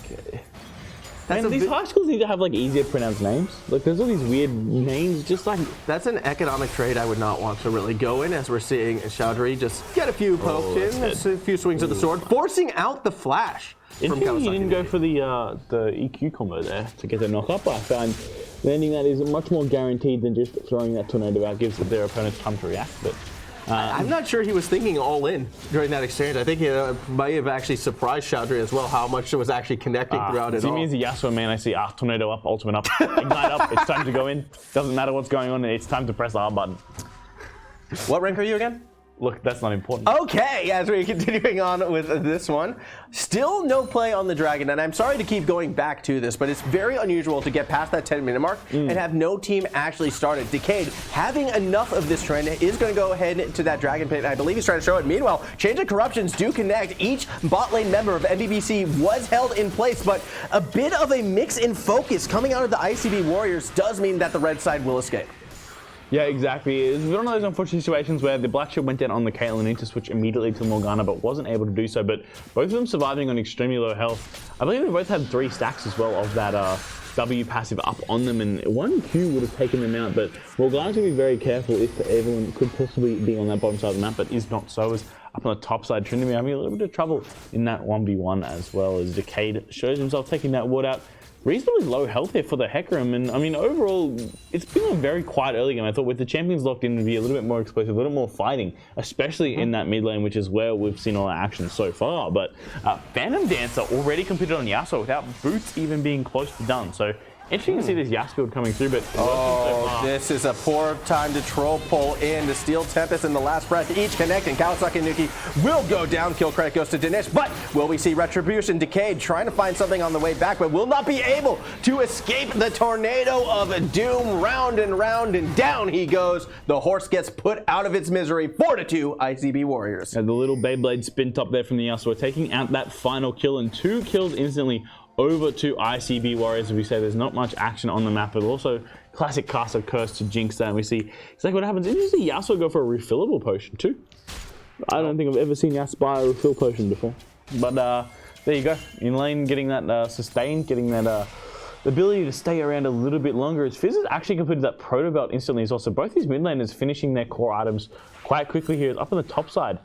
Speaker 2: man, these high schools need to have like easier to pronounce names. Like, there's all these weird names. Just like
Speaker 1: that's an economic trade I would not want to really go in, as we're seeing Choudary just get a few pokes in, a few swings of the sword, forcing out the flash. From Kawasaki.
Speaker 2: You didn't go for the EQ combo there to get the knock up. I find landing that is much more guaranteed than just throwing that tornado out. Gives their opponents time to react. But
Speaker 1: I'm not sure he was thinking all in during that exchange. I think he might have actually surprised Choudary as well, how much it was actually connecting throughout it all.
Speaker 2: See me as a Yasuo man, I see tornado up, ultimate up, ignite up. It's time to go in. Doesn't matter what's going on. It's time to press the R button.
Speaker 1: What rank are you again?
Speaker 2: Look, that's not important.
Speaker 1: Okay, as we're continuing on with this one, still no play on the Dragon, and I'm sorry to keep going back to this, but it's very unusual to get past that 10-minute mark and have no team actually started. Decayed, having enough of this trend, is going to go ahead to that Dragon Pit, and I believe he's trying to show it. Meanwhile, Change of Corruptions do connect. Each bot lane member of MBBC was held in place, but a bit of a mix in focus coming out of the ICB Warriors does mean that the red side will escape.
Speaker 2: Yeah, exactly. It's one of those unfortunate situations where the black shield went down on the Caitlyn, need to switch immediately to Morgana, but wasn't able to do so. But both of them surviving on extremely low health. I believe they both had 3 stacks as well of that W passive up on them, and 1 Q would have taken them out. But Morgana's going to be very careful if Evelynn could possibly be on that bottom side of the map, but is not so, as up on the top side. Tryndamere having a little bit of trouble in that 1v1 as well as Decayed shows himself taking that ward out. Reasonably low health here for the Hecarim, and I mean overall it's been a very quiet early game. I thought with the champions locked in, it'd be a little bit more explosive, a little more fighting, especially in that mid lane, which is where we've seen all our action so far. But Phantom Dancer already completed on Yasuo without boots even being close to done. So interesting to see this Yasuo build coming through, but
Speaker 1: this is a poor time to troll pull in to steal Tempest in the last breath. Each connecting. Kawasaki and Nuki will go down. Kill credit goes to Dinesh, but will we see Retribution? Decayed trying to find something on the way back, but will not be able to escape the tornado of doom. Round and round, and down he goes. The horse gets put out of its misery. 4-2 ICB Warriors.
Speaker 2: And the little Beyblade spin top there from the Yasuo, taking out that final kill, and 2 kills instantly over to ICB Warriors. As we say, there's not much action on the map, but also classic cast of Curse to jinx that. And we see exactly what happens. You see Yasuo go for a refillable potion too. I don't think I've ever seen Yasuo buy a refill potion before. But there you go. In lane, getting that sustain, getting that the ability to stay around a little bit longer. As Fizz has actually completed that proto belt instantly as well. So both these mid laners finishing their core items quite quickly here. Up on the top side.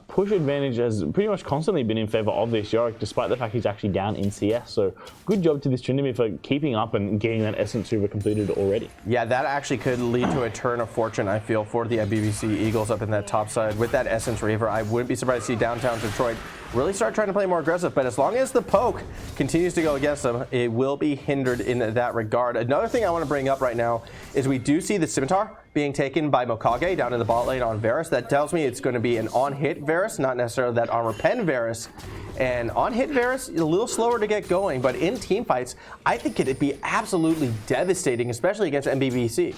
Speaker 2: Push advantage has pretty much constantly been in favor of this Yorick, despite the fact he's actually down in CS. So good job to this Tryndamere for keeping up and getting that Essence Hoover completed already.
Speaker 1: Yeah, that actually could lead to a turn of fortune, I feel, for the MBBC Eagles up in that top side. With that Essence Reaver, I wouldn't be surprised to see Downtown Detroit really start trying to play more aggressive, but as long as the poke continues to go against them, it will be hindered in that regard. Another thing I want to bring up right now is we do see the Scimitar being taken by Mokage down in the bot lane on Varus. That tells me it's going to be an on-hit Varus, not necessarily that armor pen Varus. And on-hit Varus is a little slower to get going, but in team fights, I think it'd be absolutely devastating, especially against MBBC.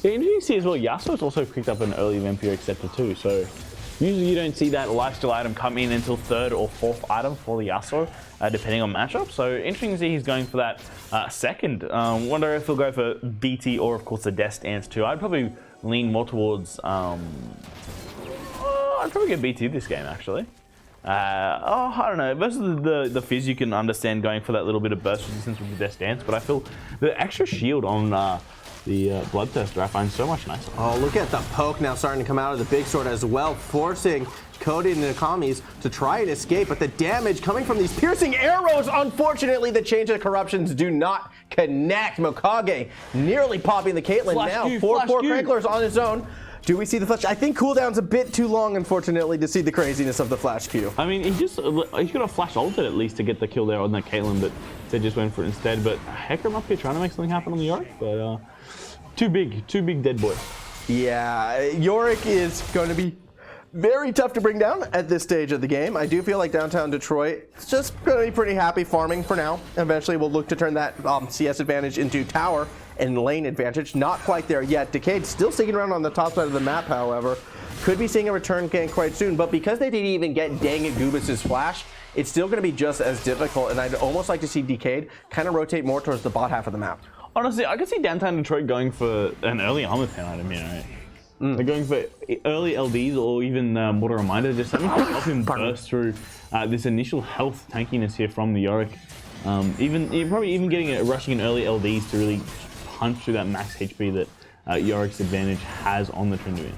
Speaker 2: Yeah, interesting to see as well, Yasuo's also picked up an early Vampiric Scepter too, so usually you don't see that lifesteal item come in until 3rd or 4th item for the Yasuo, depending on matchup. So interesting to see he's going for that second. Wonder if he'll go for BT or of course the Death Stance too. I'd probably lean more towards, I'd probably get BT this game actually. I don't know. Versus the Fizz, you can understand going for that little bit of burst resistance with the Death Stance, but I feel the extra shield on the Bloodthirster I find so much nicer.
Speaker 1: Oh, look at the poke now starting to come out of the big sword as well, forcing codeinencommies to try and escape, but the damage coming from these piercing arrows, unfortunately, the Change of Corruptions do not connect. Mokage nearly popping the Caitlyn now. 4 Cranklers on his own. Do we see the flash? I think cooldown's a bit too long, unfortunately, to see the craziness of the flash Q.
Speaker 2: I mean, he could have flash ulted at least to get the kill there on that Caitlyn, but they just went for it instead. But Hecarim up here trying to make something happen on the Yorick, but too big dead boy.
Speaker 1: Yeah, Yorick is going to be very tough to bring down at this stage of the game. I do feel like Downtown Detroit is just going to be pretty happy farming for now. Eventually, we'll look to turn that CS advantage into tower and lane advantage. Not quite there yet. Decayed still sticking around on the top side of the map, however. Could be seeing a return gank quite soon, but because they didn't even get DangGoobus' flash, it's still going to be just as difficult, and I'd almost like to see Decayed kind of rotate more towards the bot half of the map.
Speaker 2: Honestly, I could see Downtown Detroit going for an early armor pen item, you know. They're going for early LDs or even Mortar Reminder, just something to help him burst through this initial health tankiness here from the Yorick. Probably even rushing in early LDs to really punch through that max HP that Yorick's advantage has on the Tryndamere.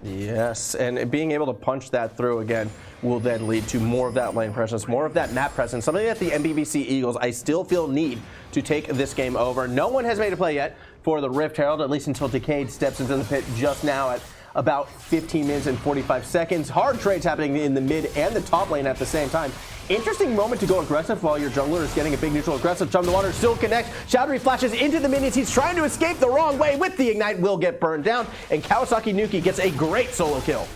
Speaker 1: Yes, and being able to punch that through again will then lead to more of that lane presence, more of that map presence, something that the MBBC Eagles, I still feel need to take this game over. No one has made a play yet for the Rift Herald, at least until Decayed steps into the pit just now at about 15 minutes and 45 seconds. Hard trades happening in the mid and the top lane at the same time. Interesting moment to go aggressive while your jungler is getting a big neutral aggressive. Jump the water, still connect. Choudary flashes into the minions. He's trying to escape the wrong way with the ignite, will get burned down. And Kawasaki Nuki gets a great solo kill.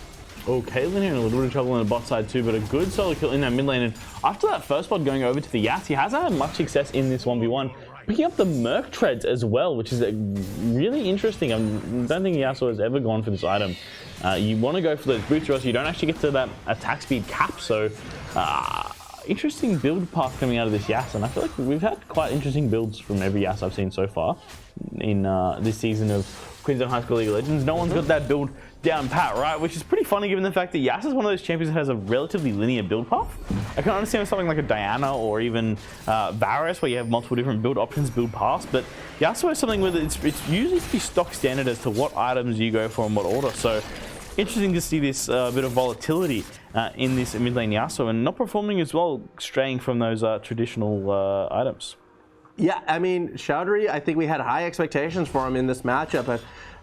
Speaker 2: Oh, Caitlyn in a little bit of trouble on the bot side too, but a good solo kill in that mid lane. And after that first spot going over to the Yas, he hasn't had much success in this 1v1. Picking up the Merc Treads as well, which is really interesting. I don't think Yasuo has ever gone for this item. You want to go for those boots, or else you don't actually get to that attack speed cap. So, interesting build path coming out of this Yas, and I feel like we've had quite interesting builds from every Yas I've seen so far in this season of Queensland High School League of Legends. No one's got that build down pat, right? Which is pretty funny given the fact that Yas is one of those champions that has a relatively linear build path. I can understand something like a Diana or even Varus, where you have multiple different build options, build paths, but Yasuo is something where it's usually pretty stock standard as to what items you go for and what order. So interesting to see this bit of volatility in this mid lane Yasuo, and not performing as well, straying from those traditional items.
Speaker 1: Yeah, I mean, Choudary, I think we had high expectations for him in this matchup, but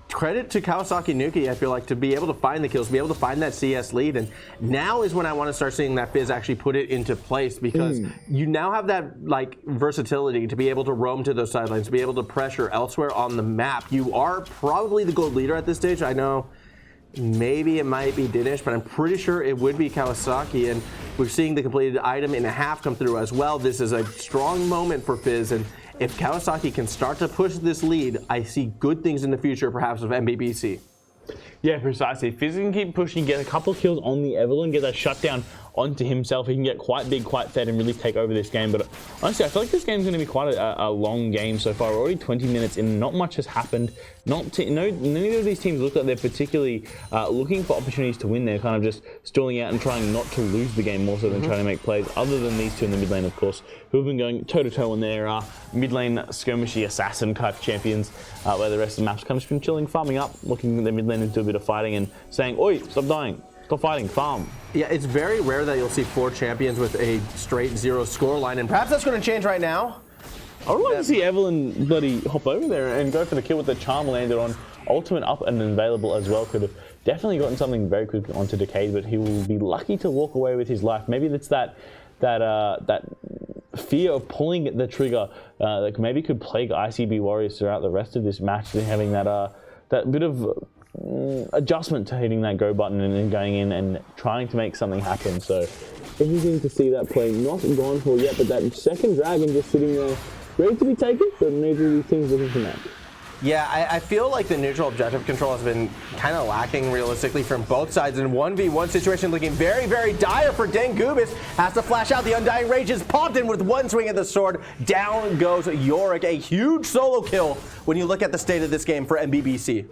Speaker 1: credit to Kawasaki Nuki, I feel like, to be able to find the kills, to be able to find that CS lead, and now is when I want to start seeing that Fizz actually put it into place, because you now have that like versatility to be able to roam to those sidelines, to be able to pressure elsewhere on the map. You are probably the gold leader at this stage. I know maybe it might be Dinesh, but I'm pretty sure it would be Kawasaki, and we're seeing the completed item in a half come through as well. This is a strong moment for Fizz, and if Kawasaki can start to push this lead, I see good things in the future, perhaps, of MBBC.
Speaker 2: Yeah, precisely. If Fizz can keep pushing, get a couple of kills on the Evelynn, get that shutdown onto himself, he can get quite big, quite fed, and really take over this game. But honestly, I feel like this game's going to be quite a long game so far. We're already 20 minutes in, not much has happened. Neither of these teams look like they're particularly looking for opportunities to win. They're kind of just stalling out and trying not to lose the game more so than trying to make plays, other than these two in the mid lane, of course, who have been going toe-to-toe on their mid lane skirmishy assassin type champions, where the rest of the map's kind of just been chilling, farming up, looking at their mid lane to do a bit of fighting and saying, "Oi, stop dying. Stop fighting, farm."
Speaker 1: Yeah, it's very rare that you'll see 4 champions with a straight 0 scoreline, and perhaps that's going to change right now.
Speaker 2: I would like to see Evelynn bloody hop over there and go for the kill with the charm landed on. Ultimate up and available as well. Could have definitely gotten something very quick onto Decayed, but he will be lucky to walk away with his life. Maybe that's that fear of pulling the trigger that maybe could plague ICB Warriors throughout the rest of this match, having that bit of adjustment to hitting that go button and then going in and trying to make something happen. So everything to see that play not gone for yet, but that second dragon just sitting there ready to be taken, but neither of these teams looking for that.
Speaker 1: Yeah, I feel like the neutral objective control has been kind of lacking realistically from both sides. In 1v1 situation looking very, very dire for DangGoobus. Has to flash out. The Undying Rage is popped in with one swing of the sword. Down goes Yorick. A huge solo kill when you look at the state of this game for MBBC.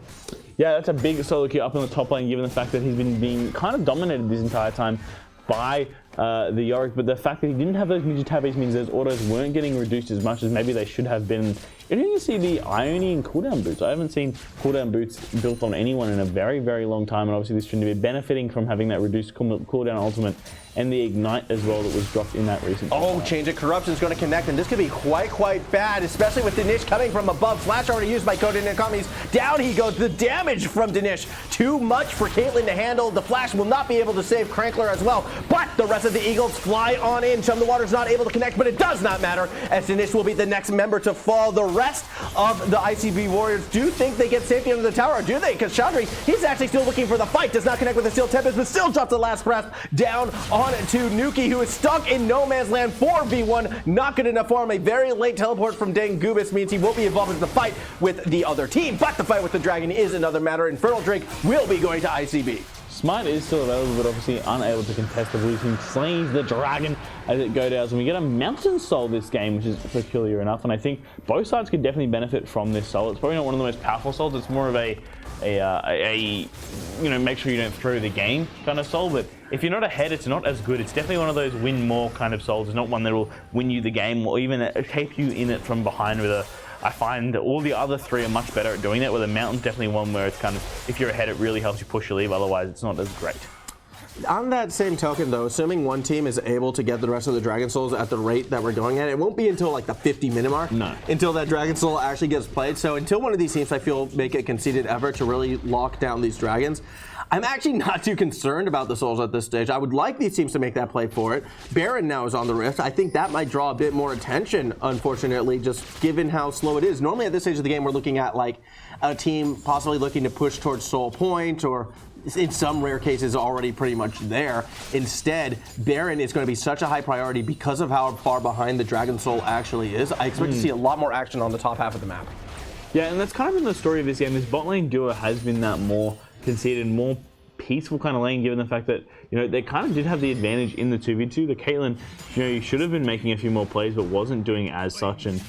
Speaker 2: Yeah, that's a big solo kill up in the top lane, given the fact that he's been being kind of dominated this entire time by the Yorick, but the fact that he didn't have those ninja tabbies means those autos weren't getting reduced as much as maybe they should have been. You didn't even see the Ionian and cooldown boots. I haven't seen cooldown boots built on anyone in a very, very long time, and obviously this shouldn't be benefiting from having that reduced cooldown ultimate and the ignite as well that was dropped in that recent.
Speaker 1: Oh, Change of Corruption is going to connect, and this could be quite bad, especially with Dinesh coming from above. Flash already used by codeinencommies. Down he goes. The damage from Dinesh, too much for Caitlyn to handle. The flash will not be able to save Crankler as well, but the rest of the Eagles fly on in. Chum the Water's not able to connect, but it does not matter, as Dinesh will be the next member to fall. The rest of the ICB Warriors do think they get safety under the tower, or do they? Because Choudary, he's actually still looking for the fight. Does not connect with the Steel Tempest, but still drops the last breath down on to Nuki, who is stuck in no man's land. 4v1, not good enough for him. A very late teleport from DangGoobus means he won't be involved in the fight with the other team, but the fight with the dragon is another matter. Infernal Drake will be going to ICB.
Speaker 2: Smite is still available, but obviously unable to contest the blue team. Slays the dragon as it goes down. And we get a mountain soul this game, which is peculiar enough. And I think both sides could definitely benefit from this soul. It's probably not one of the most powerful souls. It's more of a make sure you don't throw the game kind of soul. But if you're not ahead, it's not as good. It's definitely one of those win more kind of souls. It's not one that will win you the game or even keep you in it from behind with a. I find that all the other three are much better at doing that, with a mountain's definitely one where it's kind of, if you're ahead, it really helps you push your leave, otherwise it's not as great.
Speaker 1: On that same token, though, assuming one team is able to get the rest of the Dragon Souls at the rate that we're going at, it won't be until like the 50-minute mark until that Dragon Soul actually gets played. So until one of these teams, I feel, make a conceited effort to really lock down these Dragons, I'm actually not too concerned about the Souls at this stage. I would like these teams to make that play for it. Baron now is on the Rift. I think that might draw a bit more attention, unfortunately, just given how slow it is. Normally at this stage of the game, we're looking at like a team possibly looking to push towards Soul Point, or in some rare cases already pretty much there. Instead, Baron is going to be such a high priority because of how far behind the Dragon Soul actually is. I expect to see a lot more action on the top half of the map.
Speaker 2: Yeah, and that's kind of been the story of this game. This bot lane duo has been that more conceded, more peaceful kind of lane, given the fact that, they kind of did have the advantage in the 2v2. The Caitlyn, you should have been making a few more plays, but wasn't doing as such. And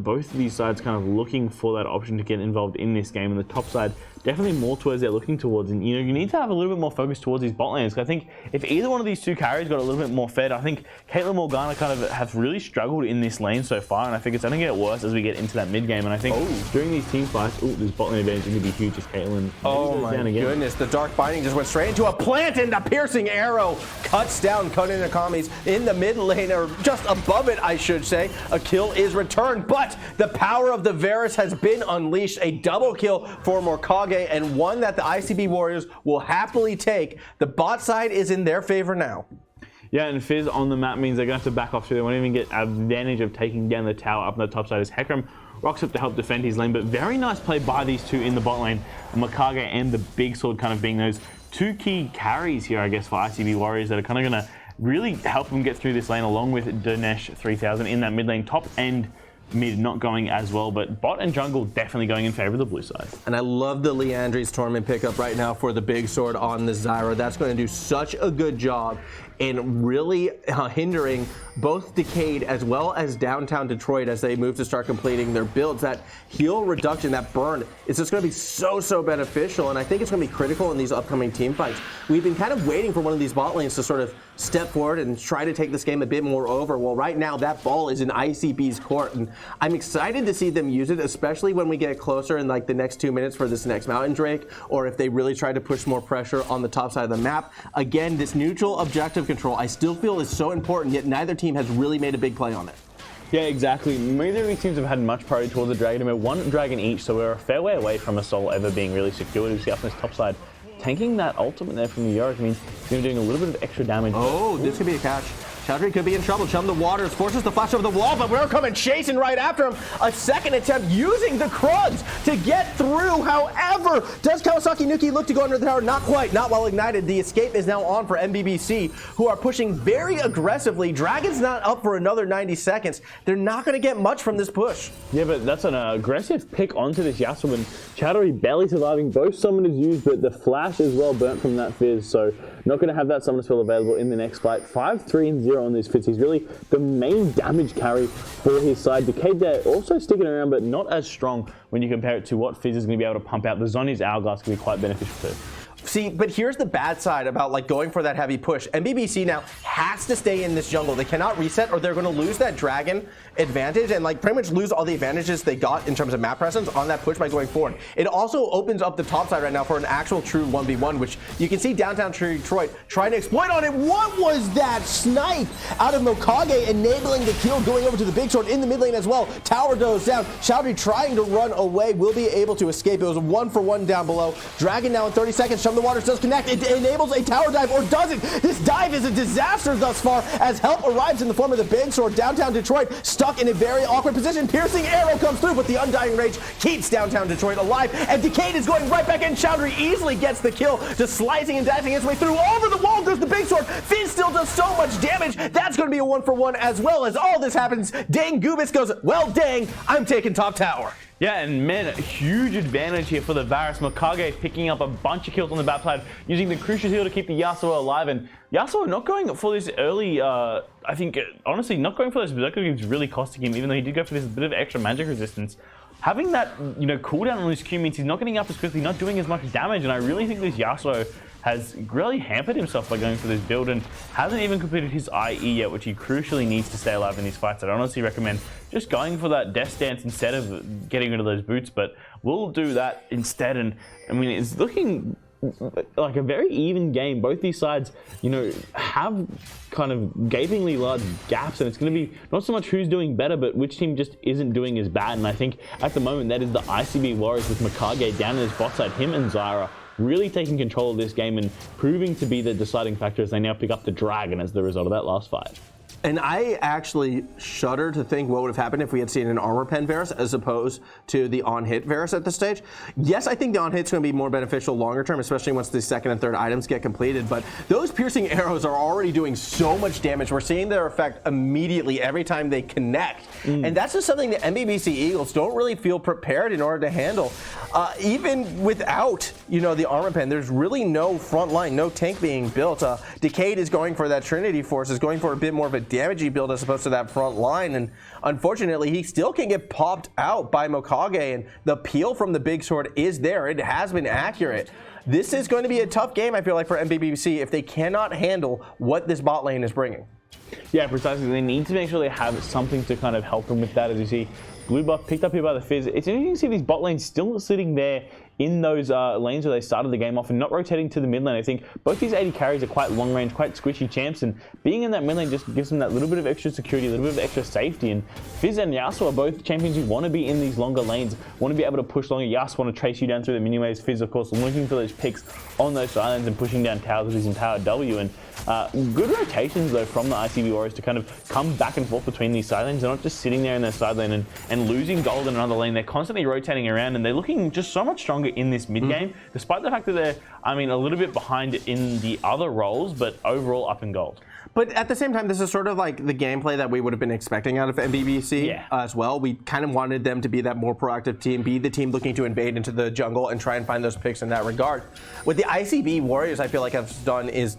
Speaker 2: both of these sides kind of looking for that option to get involved in this game. And the top side definitely more towards they're looking towards. And you need to have a little bit more focus towards these bot lanes. I think if either one of these two carries got a little bit more fed, I think Caitlyn Morgana kind of have really struggled in this lane so far, and I think it's only going to get worse as we get into that mid game. And I think during these team fights, this bot lane advantage is going to be huge as Caitlyn.
Speaker 1: Oh my goodness, the Dark Binding just went straight into a plant, and a piercing arrow cuts down codeinencommies in the mid lane, or just above it, I should say. A kill is returned, but the power of the Varus has been unleashed. A double kill for Mokage, and one that the ICB Warriors will happily take. The bot side is in their favor now.
Speaker 2: Yeah, and Fizz on the map means they're going to have to back off, so they won't even get advantage of taking down the tower up on the top side as Hecarim rocks up to help defend his lane. But very nice play by these two in the bot lane, Mokage and the Big Sword kind of being those two key carries here, I guess, for ICB Warriors that are kind of going to really help them get through this lane, along with Dinesh 3000 in that mid lane. Top and mid not going as well, but bot and jungle definitely going in favor of the blue side.
Speaker 1: And I love the Liandry's Torment pickup right now for the Big Sword on the Zyra. That's going to do such a good job in really hindering both Decayed as well as Downtown Detroit as they move to start completing their builds. That heal reduction, that burn, is just going to be so beneficial, and I think it's going to be critical in these upcoming team fights. We've been kind of waiting for one of these bot lanes to sort of step forward and try to take this game a bit more over. Well, right now that ball is in ICB's court, and I'm excited to see them use it, especially when we get closer in like the next 2 minutes for this next Mountain Drake, or if they really try to push more pressure on the top side of the map. Again, this neutral objective control I still feel is so important, yet neither team has really made a big play on it.
Speaker 2: Yeah, exactly. Neither of these teams have had much priority towards the dragon. We're one dragon each, so we're a fair way away from a soul ever being really secured. We see up on this top side, tanking that ultimate there from the Yorick means he's going to be doing a little bit of extra damage.
Speaker 1: Oh, this could be a catch. Choudary could be in trouble. Chum the waters, forces the flash over the wall, but we're coming chasing right after him. A second attempt using the Krugs to get through. However, does Kawasaki Nuki look to go under the tower? Not quite, not well ignited. The escape is now on for MBBC, who are pushing very aggressively. Dragon's not up for another 90 seconds. They're not going to get much from this push.
Speaker 2: Yeah, but that's an aggressive pick onto this Yasuo, and Choudary barely surviving. Both summoners used, but the flash is well burnt from that Fizz, so not going to have that summoner spell available in the next fight. 5-3-0 on these Fizz. He's really the main damage carry for his side. Decayed there also sticking around, but not as strong when you compare it to what Fizz is going to be able to pump out. The Zhonya's Hourglass can be quite beneficial too.
Speaker 1: See, but here's the bad side about like going for that heavy push. MBBC now has to stay in this jungle. They cannot reset, or they're going to lose that dragon advantage and like pretty much lose all the advantages they got in terms of map presence on that push by going forward. It also opens up the top side right now for an actual true 1v1, which you can see Downtown Detroit trying to exploit on it. What was that snipe out of Mokage, enabling the kill, going over to the Big Sword in the mid lane as well. Tower goes down. Choudary trying to run away, will be able to escape. It was a 1-for-1 down below. Dragon now in 30 seconds. Chum the waters does connect. It enables a tower dive, or doesn't. This dive is a disaster thus far as help arrives in the form of the Big Sword. Downtown Detroit stuck in a very awkward position. Piercing arrow comes through, but the Undying Rage keeps Downtown Detroit alive, and Decayed is going right back in. Choudary easily gets the kill, just slicing and dicing his way through. Over the wall goes the Big Sword. Fizz still does so much damage. That's going to be a 1-for-1 as well. As all this happens, DangGoobus goes, well dang, I'm taking top tower.
Speaker 2: Yeah, and man, a huge advantage here for the Varus. Mokage picking up a bunch of kills on the back side, using the crucial heal to keep the Yasuo alive. And Yasuo not going for this early, I think, honestly, not going for those berserker is really costing him, even though he did go for this bit of extra magic resistance. Having that, cooldown on his Q means he's not getting up as quickly, not doing as much damage, and I really think this Yasuo has really hampered himself by going for this build and hasn't even completed his IE yet, which he crucially needs to stay alive in these fights. I'd honestly recommend just going for that death stance instead of getting rid of those boots, but we'll do that instead. And I mean, it's looking like a very even game. Both these sides, have kind of gapingly large gaps, and it's going to be not so much who's doing better, but which team just isn't doing as bad. And I think at the moment that is the ICB Warriors with Mokage down in his bot side, him and Zyra really taking control of this game and proving to be the deciding factor as they now pick up the dragon as the result of that last fight.
Speaker 1: And I actually shudder to think what would have happened if we had seen an armor pen Varus as opposed to the on-hit Varus at this stage. Yes, I think the on-hit's going to be more beneficial longer term, especially once the second and third items get completed, but those piercing arrows are already doing so much damage. We're seeing their effect immediately every time they connect. And that's just something that MBBC Eagles don't really feel prepared in order to handle. Even without, the armor pen, there's really no front line, no tank being built. Decayed is going for that Trinity Force, is going for a bit more of a damage he built as opposed to that front line. And unfortunately, he still can get popped out by Mokage. And the peel from the big sword is there. It has been accurate. This is going to be a tough game, I feel like, for MBBC if they cannot handle what this bot lane is bringing.
Speaker 2: Yeah, precisely. They need to make sure they have something to kind of help them with that. As you see, blue buff picked up here by the Fizz. It's interesting to see these bot lanes still sitting there in those lanes where they started the game off and not rotating to the mid lane. I think both these AD carries are quite long range, quite squishy champs, and being in that mid lane just gives them that little bit of extra security, a little bit of extra safety. And Fizz and Yasuo are both champions who want to be in these longer lanes, want to be able to push longer. Yasuo want to trace you down through the mini waves. Fizz, of course, looking for those picks on those islands and pushing down towers with his empowered W. And good rotations, though, from the ICB Warriors to kind of come back and forth between these side lanes. They're not just sitting there in their side lane and losing gold in another lane. They're constantly rotating around, and they're looking just so much stronger in this mid game, despite the fact that they're, I mean, a little bit behind in the other roles, but overall up in gold.
Speaker 1: But at the same time, this is sort of like the gameplay that we would have been expecting out of MBBC as well. We kind of wanted them to be that more proactive team, be the team looking to invade into the jungle and try and find those picks in that regard. What the ICB Warriors, I feel like, have done is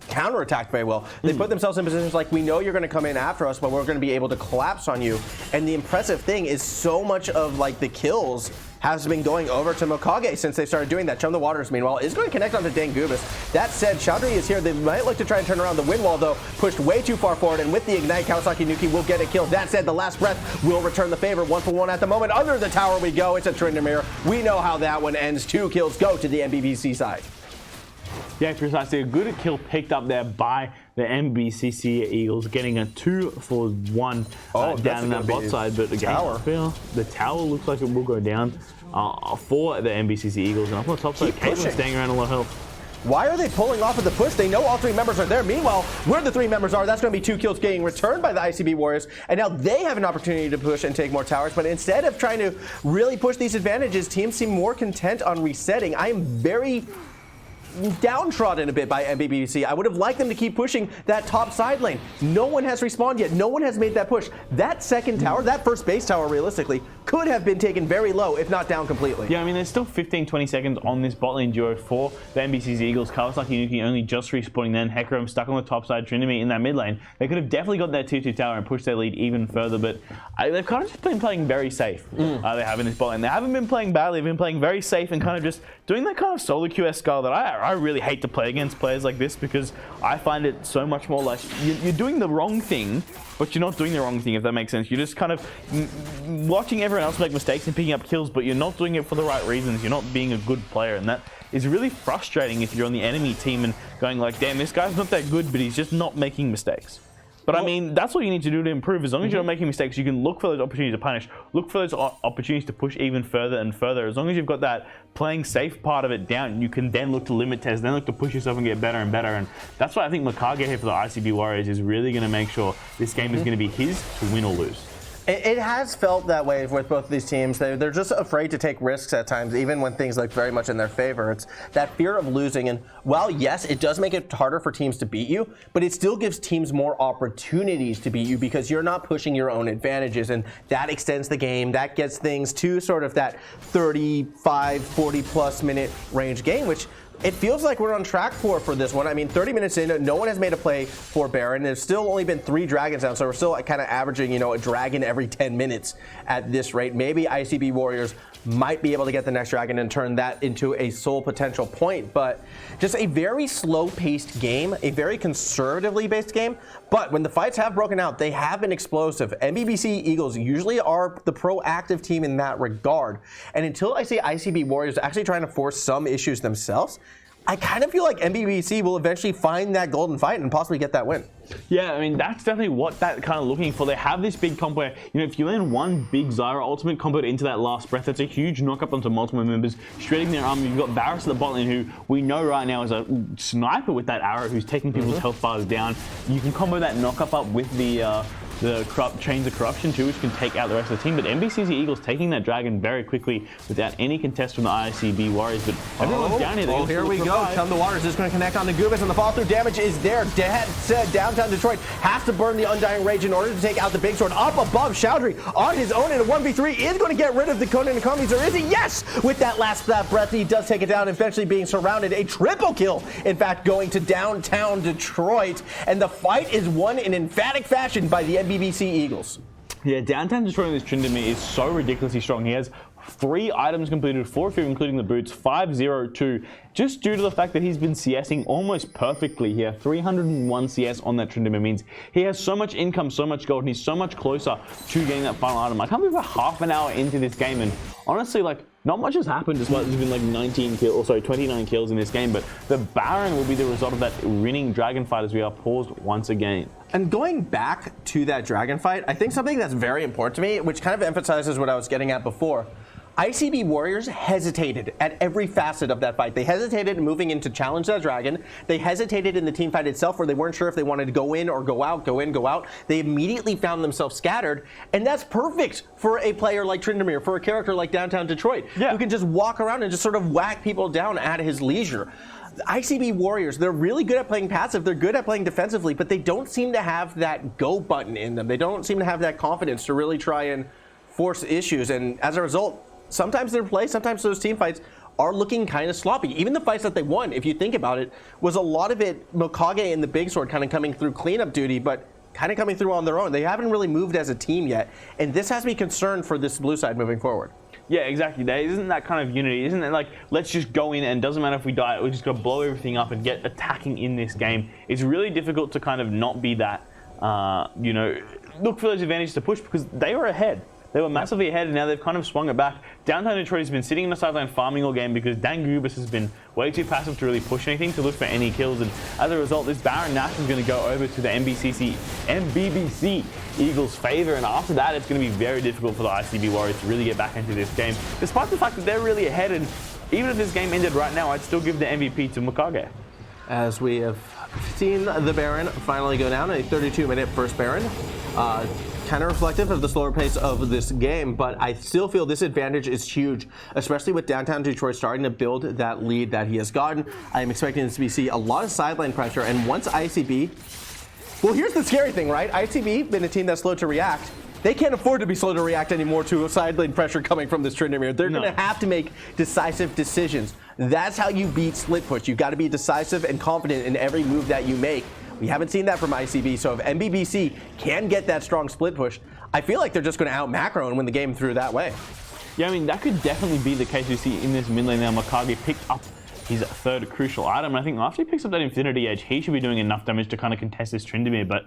Speaker 1: counterattack very well. They put themselves in positions like, we know you're going to come in after us, but we're going to be able to collapse on you. And the impressive thing is so much of like the kills has been going over to Mokage since they started doing that. Chum the Waters, meanwhile, is going to connect onto DangGoobus. That said, Choudary is here. They might look to try and turn around the wind wall, though. Pushed way too far forward, and with the Ignite, Kawasaki Nuki will get a kill. That said, the last breath will return the favor. 1-for-1 at the moment. Under the tower we go. It's a Tryndamere. We know how that one ends. 2 kills go to the MBBC side.
Speaker 2: Yeah, precisely. A good kill picked up there by the MBBC Eagles, getting a 2-for-1 down in that bot side. But again, the tower looks like it will go down for the MBBC Eagles. And up on the top side, Caitlyn staying around a lot of health.
Speaker 1: Why are they pulling off of the push? They know all 3 members are there. Meanwhile, where the 3 members are, that's going to be 2 kills getting returned by the ICB Warriors. And now they have an opportunity to push and take more towers. But instead of trying to really push these advantages, teams seem more content on resetting. I am very downtrodden a bit by MBBC. I would have liked them to keep pushing that top side lane. No one has respawned yet. No one has made that push. That second tower, that first base tower, realistically, could have been taken very low, if not down completely.
Speaker 2: Yeah, I mean, there's still 15-20 seconds on this bot lane duo for the MBBC Eagles. Kawasaki Nuki only just respawning then. Hecarim stuck on the top side, Tryndamere in that mid lane. They could have definitely got that 2-2 tower and pushed their lead even further, but they've kind of just been playing very safe. They have in this bot lane. They haven't been playing badly. They've been playing very safe and kind of just doing that kind of solo QS style that I really hate to play against players like this, because I find it so much more like you're doing the wrong thing, but you're not doing the wrong thing, if that makes sense. You're just kind of watching everyone else make mistakes and picking up kills, but you're not doing it for the right reasons. You're not being a good player, and that is really frustrating if you're on the enemy team and going like, damn, this guy's not that good, but he's just not making mistakes. But I mean, that's what you need to do to improve. As long as you're not making mistakes, you can look for those opportunities to punish, look for those opportunities to push even further and further. As long as you've got that playing safe part of it down, you can then look to limit test, then look to push yourself and get better and better. And that's why I think Mokage here for the ICB Warriors is really going to make sure this game is going to be his to win or lose.
Speaker 1: It has felt that way with both of these teams. They're just afraid to take risks at times, even when things look very much in their favor. It's that fear of losing. And while, yes, it does make it harder for teams to beat you, but it still gives teams more opportunities to beat you because you're not pushing your own advantages. And that extends the game. That gets things to sort of that 35, 40-plus minute range game, which it feels like we're on track for this one. I mean, 30 minutes in, no one has made a play for Baron. There's still only been 3 dragons down, so we're still kind of averaging, a dragon every 10 minutes at this rate. Maybe ICB Warriors might be able to get the next dragon and turn that into a sole potential point, but just a very slow-paced game, a very conservatively based game. But when the fights have broken out, they have been explosive. MBBC Eagles usually are the proactive team in that regard. And until I see ICB Warriors actually trying to force some issues themselves, I kind of feel like MBBC will eventually find that golden fight and possibly get that win.
Speaker 2: Yeah, I mean, that's definitely what that kind of looking for. They have this big comp where, if you land one big Zyra ultimate combo into that last breath, that's a huge knock-up onto multiple members, shredding their armor. You've got Varus at the bot lane, who we know right now is a sniper with that arrow, who's taking people's health bars down. You can combo that knock-up up with the the Chains of Corruption too, which can take out the rest of the team. But MBBC Eagles taking that dragon very quickly without any contest from the ICB Warriors. But everyone's down here.
Speaker 1: Oh, here we go. Chum the Waters is going to connect on the DangGoobus, and the fall-through damage is there. Dad said Downtown Detroit has to burn the Undying Rage in order to take out the Big Sword. Up above, Choudary on his own in a 1v3 is going to get rid of the codeinencommies, or is he? Yes! With that last breath, he does take it down, eventually being surrounded. A triple kill, in fact, going to Downtown Detroit. And the fight is won in emphatic fashion by the MBBC Eagles.
Speaker 2: Yeah, Downtown Detroit in this Tryndamere is so ridiculously strong. He has 3 items completed, 4 of them including the boots, 5-0-2, just due to the fact that he's been CSing almost perfectly here. 301 CS on that Tryndamere means he has so much income, so much gold, and he's so much closer to getting that final item. I can't believe we're half an hour into this game, and honestly, like, not much has happened despite there's been like 29 kills in this game, but the Baron will be the result of that winning dragon fight as we are paused once again.
Speaker 1: And going back to that dragon fight, I think something that's very important to me, which kind of emphasizes what I was getting at before, ICB Warriors hesitated at every facet of that fight. They hesitated in moving in to challenge that dragon. They hesitated in the team fight itself where they weren't sure if they wanted to go in or go out, go in, go out. They immediately found themselves scattered, and that's perfect for a player like Tryndamere, for a character like Downtown Detroit, who can just walk around and just sort of whack people down at his leisure. The ICB Warriors, they're really good at playing passive, they're good at playing defensively, but they don't seem to have that go button in them. They don't seem to have that confidence to really try and force issues, and as a result, sometimes their play, sometimes those team fights are looking kind of sloppy. Even the fights that they won, if you think about it, was a lot of it Mokage and the DangGoobus kind of coming through cleanup duty, but kind of coming through on their own. They haven't really moved as a team yet, and this has me concerned for this blue side moving forward.
Speaker 2: Yeah, exactly. There isn't that kind of unity. Isn't it like, let's just go in and doesn't matter if we die, we just got to blow everything up and get attacking in this game. It's really difficult to kind of not be that, you know, look for those advantages to push because they were ahead. They were massively ahead, and now they've kind of swung it back. Downtown Detroit has been sitting in the sideline farming all game because DangGoobus has been way too passive to really push anything, to look for any kills, and as a result, this Baron Nash is going to go over to the MBBC Eagles' favor, and after that, it's going to be very difficult for the ICB Warriors to really get back into this game, despite the fact that they're really ahead, and even if this game ended right now, I'd still give the MVP to Mokage.
Speaker 1: As we have seen the Baron finally go down, a 32-minute first Baron. Kind of reflective of the slower pace of this game, but I still feel this advantage is huge, especially with Downtown Detroit starting to build that lead that he has gotten. I am expecting to see a lot of sideline pressure, and once ICB, well, here's the scary thing, right? ICB, been a team that's slow to react. They can't afford to be slow to react anymore to a sideline pressure coming from this Tryndamere. They're going to have to make decisive decisions. That's how you beat split push. You've got to be decisive and confident in every move that you make. We haven't seen that from ICB, so if MBBC can get that strong split push, I feel like they're just going to out macro and win the game through that way.
Speaker 2: Yeah, I mean, that could definitely be the case we see in this mid lane now. Mokage picked up his third crucial item, and I think after he picks up that Infinity Edge, he should be doing enough damage to kind of contest this Tryndamere, but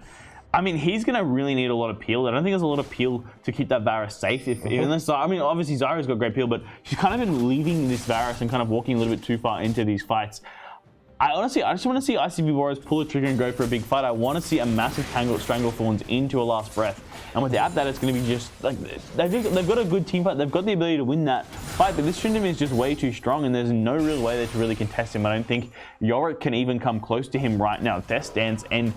Speaker 2: I mean, he's going to really need a lot of peel. I don't think there's a lot of peel to keep that Varus safe. Even this, I mean, obviously Zyra's got great peel, but she's kind of been leaving this Varus and kind of walking a little bit too far into these fights. I just want to see ICB Warriors pull a trigger and go for a big fight. I want to see a massive Stranglethorns into a last breath. And without that, it's going to be just like they've got a good team fight. They've got the ability to win that fight, but this Tryndamere is just way too strong, and there's no real way there to really contest him. I don't think Yorick can even come close to him right now. Death Dance and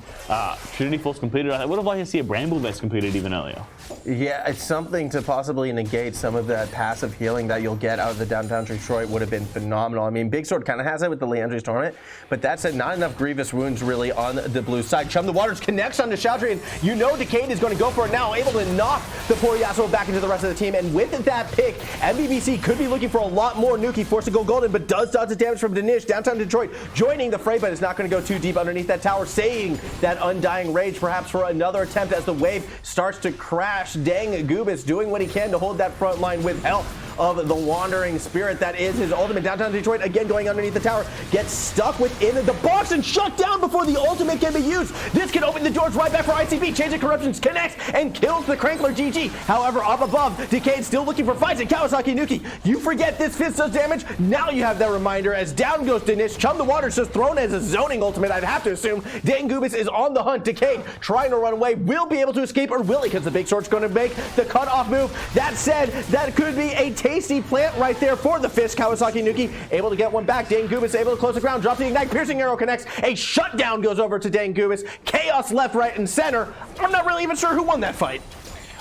Speaker 2: Trinity Force completed. I would have liked to see a Bramble Vest completed even earlier.
Speaker 1: Yeah, it's something to possibly negate some of that passive healing that you'll get out of the Downtown Detroit would have been phenomenal. I mean, BigSword kind of has it with the Leandry's tournament, but that said, not enough grievous wounds really on the blue side. Chum the Waters connects onto Choudary, and you know Decayed is going to go for it now, able to knock the poor Yasuo back into the rest of the team, and with that pick, MBBC could be looking for a lot more. Nuki forced to go golden, but does dodge the damage from Danish. Downtown Detroit joining the fray, but is not going to go too deep underneath that tower, saying that Undying Rage perhaps for another attempt as the wave starts to crash. DangGoobus doing what he can to hold that front line with help of the Wandering Spirit. That is his ultimate. Downtown Detroit again going underneath the tower, gets stuck within the box and shut down before the ultimate can be used. This can open the doors right back for ICB. Change of Corruptions connects and kills the Crankler GG. However, up above, Decayed still looking for fights, and Kawasaki Nuki, you forget this Fizz does damage. Now you have that reminder as down goes Danish. Chum the Waters just thrown as a zoning ultimate, I'd have to assume. DangGoobus is on the hunt. Decayed trying to run away, will be able to escape, or will he? Because the DangSword's going to make the cut-off move. That said, that could be a tasty plant right there for the Fizz. Kawasaki Nuki able to get one back. DangGoobus able to close the ground, drop the ignite, piercing arrow connects. A shutdown goes over to DangGoobus. Chaos left, right, and center. I'm not really even sure who won that fight.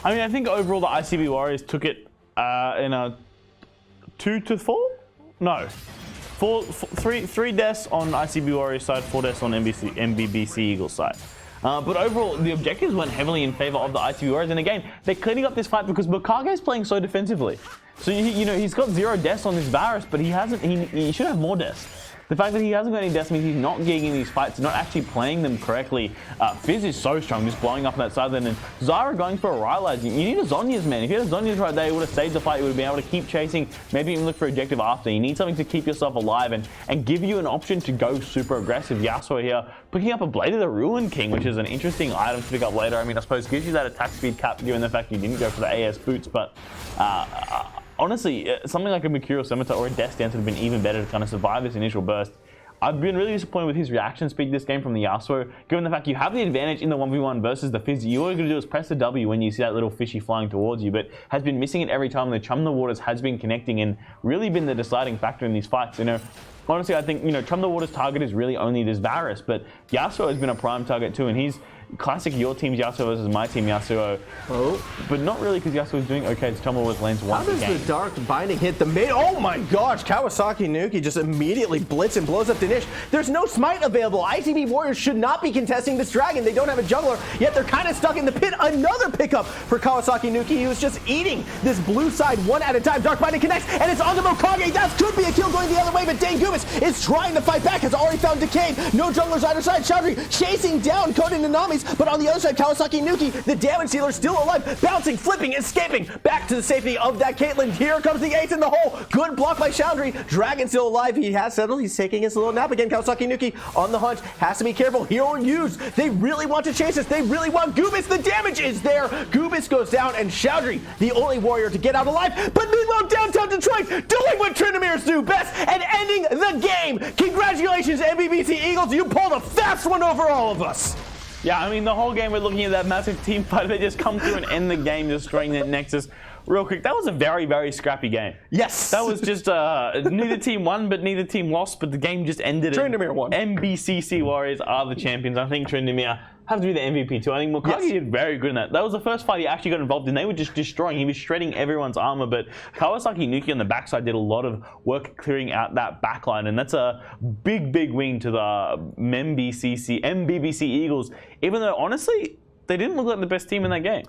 Speaker 2: I mean, I think overall the ICB Warriors took it in a 2-4? No. 3 deaths on ICB Warriors side, 4 deaths on MBBC Eagles side. But overall, the objectives went heavily in favor of the ICB Warriors. And again, they're cleaning up this fight because Mokage is playing so defensively. So, you know, he's got 0 deaths on this Varus, but he should have more deaths. The fact that he hasn't got any deaths means he's not gigging these fights, not actually playing them correctly. Fizz is so strong, just blowing up on that side. And then Zyra going for a Rylai's. You need a Zhonya's, man. If you had a Zhonya's right there, you would have saved the fight. You would have been able to keep chasing, maybe even look for objective after. You need something to keep yourself alive and give you an option to go super aggressive. Yasuo here picking up a Blade of the Ruin King, which is an interesting item to pick up later. I mean, I suppose it gives you that attack speed cap given the fact you didn't go for the AS boots, but honestly, something like a Mercurial Scimitar or a Death Dance would have been even better to kind of survive this initial burst. I've been really disappointed with his reaction speed this game from the Yasuo, given the fact you have the advantage in the 1v1 versus the Fizz. All you're going to do is press the W when you see that little fishy flying towards you, but has been missing it every time. The Chum the Waters has been connecting and really been the deciding factor in these fights. You know, honestly, I think, you know, Chum the Waters' target is really only this Varus, but Yasuo has been a prime target too, and he's classic your team's Yasuo versus my team Yasuo. Oh. But not really, because Yasuo is doing okay. It's Chum the Waters lanes once again.
Speaker 1: How does the Dark Binding hit the mid? Oh my gosh, Kawasaki Nuki just immediately blitz and blows up Danish. There's no smite available. ICB Warriors should not be contesting this dragon. They don't have a jungler, yet they're kind of stuck in the pit. Another pickup for Kawasaki Nuki. He was just eating this blue side one at a time. Dark Binding connects, and it's on the Mokage. That could be a kill going the other way, but DangGoobus is trying to fight back. Has already found Decayed. No junglers either side. Choudary chasing down codeinencommies, but on the other side, Kawasaki Nuki, the damage dealer, still alive, bouncing, flipping, escaping back to the safety of that Caitlyn. Here comes the ace in the hole. Good block by Choudary. Dragon still alive. He has settled. He's taking his little nap again. Kawasaki Nuki on the hunt. Has to be careful. Hero used. They really want to chase us. They really want Goobus. The damage is there. Goobus goes down, and Choudary, the only warrior to get out alive. But meanwhile, Downtown Detroit doing what Tryndameres do best and ending the game. Congratulations, MBBC Eagles. You pulled a fast one over all of us.
Speaker 2: Yeah, I mean, the whole game we're looking at that massive team fight. They just come through and end the game, destroying that Nexus. Real quick, that was a very, very scrappy game.
Speaker 1: Yes.
Speaker 2: That was just, neither team won, but neither team lost, but the game just ended.
Speaker 1: Tryndamere won.
Speaker 2: MBBC Warriors are the champions. I think Tryndamere has to be the MVP too. I think Mokage did very good in that. That was the first fight he actually got involved in. They were just destroying. He was shredding everyone's armor, but Kawasaki Nuki on the backside did a lot of work clearing out that backline, and that's a big, big win to the MBBC Eagles, even though, honestly, they didn't look like the best team in that game.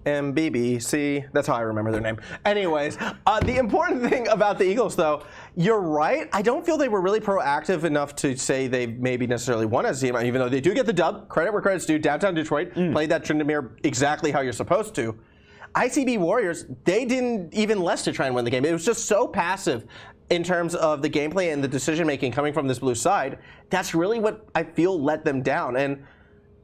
Speaker 1: MBBC, that's how I remember their name. Anyways, the important thing about the Eagles, though, you're right. I don't feel they were really proactive enough to say they maybe necessarily won as a team, even though they do get the dub. Credit where credit's due. Downtown Detroit played that Tryndamere exactly how you're supposed to. ICB Warriors, they didn't even less to try and win the game. It was just so passive in terms of the gameplay and the decision-making coming from this blue side. That's really what I feel let them down. And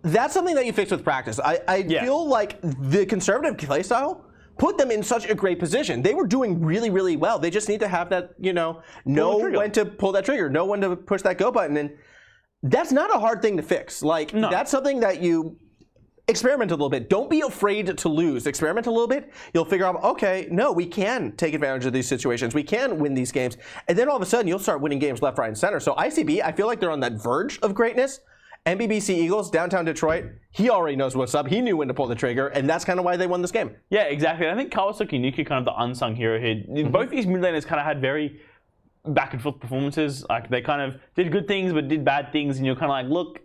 Speaker 1: that's something that you fix with practice. I feel like the conservative playstyle put them in such a great position. They were doing really, really well. They just need to have that, you know when to pull that trigger, know when to push that go button. And that's not a hard thing to fix. Like, that's something that you experiment a little bit. Don't be afraid to lose. Experiment a little bit. You'll figure out, okay, no, we can take advantage of these situations. We can win these games. And then all of a sudden, you'll start winning games left, right, and center. So ICB, I feel like they're on that verge of greatness. MBBC Eagles, Downtown Detroit, he already knows what's up. He knew when to pull the trigger, and that's kind of why they won this game. Yeah,
Speaker 2: exactly. I think Kawasaki Nuki kind of the unsung hero here. Both these mid laners kind of had very back and forth performances. Like, they kind of did good things but did bad things, and you're kind of like, look,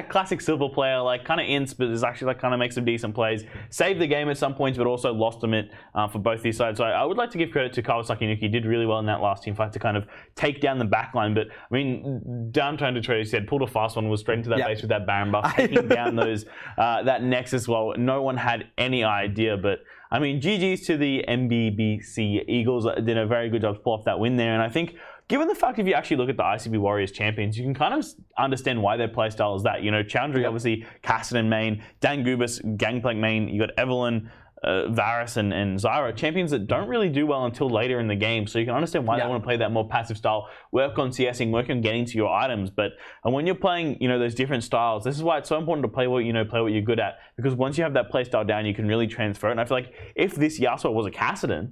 Speaker 2: classic silver player, like kind of ints, but is actually like kind of makes some decent plays. Saved the game at some points, but also lost them it for both these sides. So I would like to give credit to Kawasaki Nuki. He did really well in that last team fight to kind of take down the backline. But I mean, Downtown Detroit, said, pulled a fast one, was straight into that base with that Baron buff, taking down those that Nexus. Well, no one had any idea, but I mean, GG's to the MBBC Eagles. Did a very good job to pull off that win there, and I think, given the fact if you actually look at the ICB Warriors champions, you can kind of understand why their playstyle is that. You know, Choudary, obviously, Kassadin main, DangGoobus, Gangplank main, you got Evelynn, Varus, and Zyra, champions that don't really do well until later in the game. So you can understand why they want to play that more passive style, work on CSing, work on getting to your items. But when you're playing, those different styles, this is why it's so important to play what play what you're good at. Because once you have that playstyle down, you can really transfer it. And I feel like if this Yasuo was a Kassadin,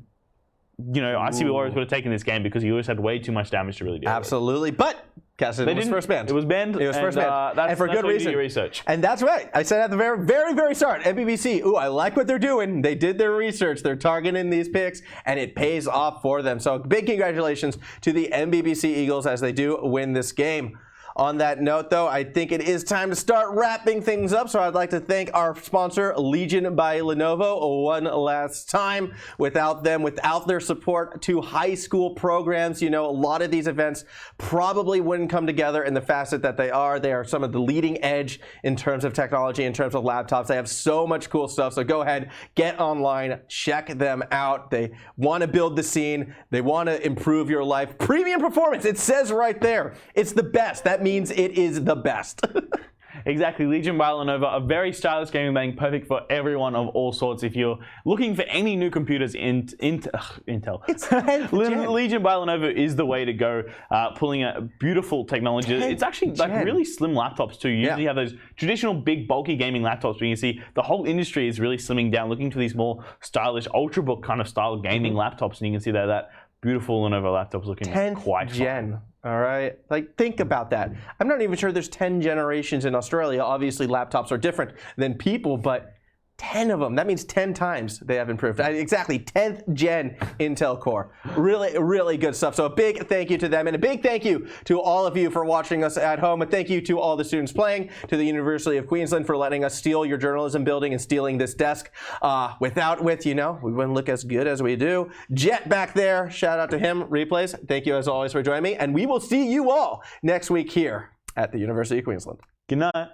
Speaker 2: you know, ICB Warriors would have taken this game because he always had way too much damage to really deal with.
Speaker 1: Absolutely. But Cassidy was first banned.
Speaker 2: It was banned.
Speaker 1: It was first banned.
Speaker 2: That's,
Speaker 1: and for good reason.
Speaker 2: Research.
Speaker 1: And that's right. I said at the very, very, very start, MBBC, ooh, I like what they're doing. They did their research. They're targeting these picks, and it pays off for them. So big congratulations to the MBBC Eagles as they do win this game. On that note, though, I think it is time to start wrapping things up. So I'd like to thank our sponsor, Legion by Lenovo, one last time. Without them, without their support to high school programs, you know, a lot of these events probably wouldn't come together in the facet that they are. They are some of the leading edge in terms of technology, in terms of laptops. They have so much cool stuff. So go ahead, get online, check them out. They want to build the scene. They want to improve your life. Premium performance, it says right there. It's the best. That means it is the best.
Speaker 2: Exactly. Legion by Lenovo, a very stylish gaming bag, perfect for everyone of all sorts. If you're looking for any new computers, Intel.
Speaker 1: It's
Speaker 2: Legion by Lenovo is the way to go. Pulling a beautiful technology. It's actually like really slim laptops too. You usually have those traditional big bulky gaming laptops, but you can see the whole industry is really slimming down, looking for these more stylish ultrabook kind of style gaming laptops, and you can see that beautiful Lenovo laptop's looking quite
Speaker 1: gen.
Speaker 2: fun.
Speaker 1: All right, like think about that. I'm not even sure there's 10 generations in Australia. Obviously, laptops are different than people, but 10 of them. That means 10 times they have improved. Exactly, 10th gen Intel Core. Really, really good stuff. So a big thank you to them, and a big thank you to all of you for watching us at home. And thank you to all the students playing, to the University of Queensland for letting us steal your journalism building and stealing this desk. You know, we wouldn't look as good as we do. Jet back there, shout out to him. Replays, thank you as always for joining me. And we will see you all next week here at the University of Queensland.
Speaker 2: Good night.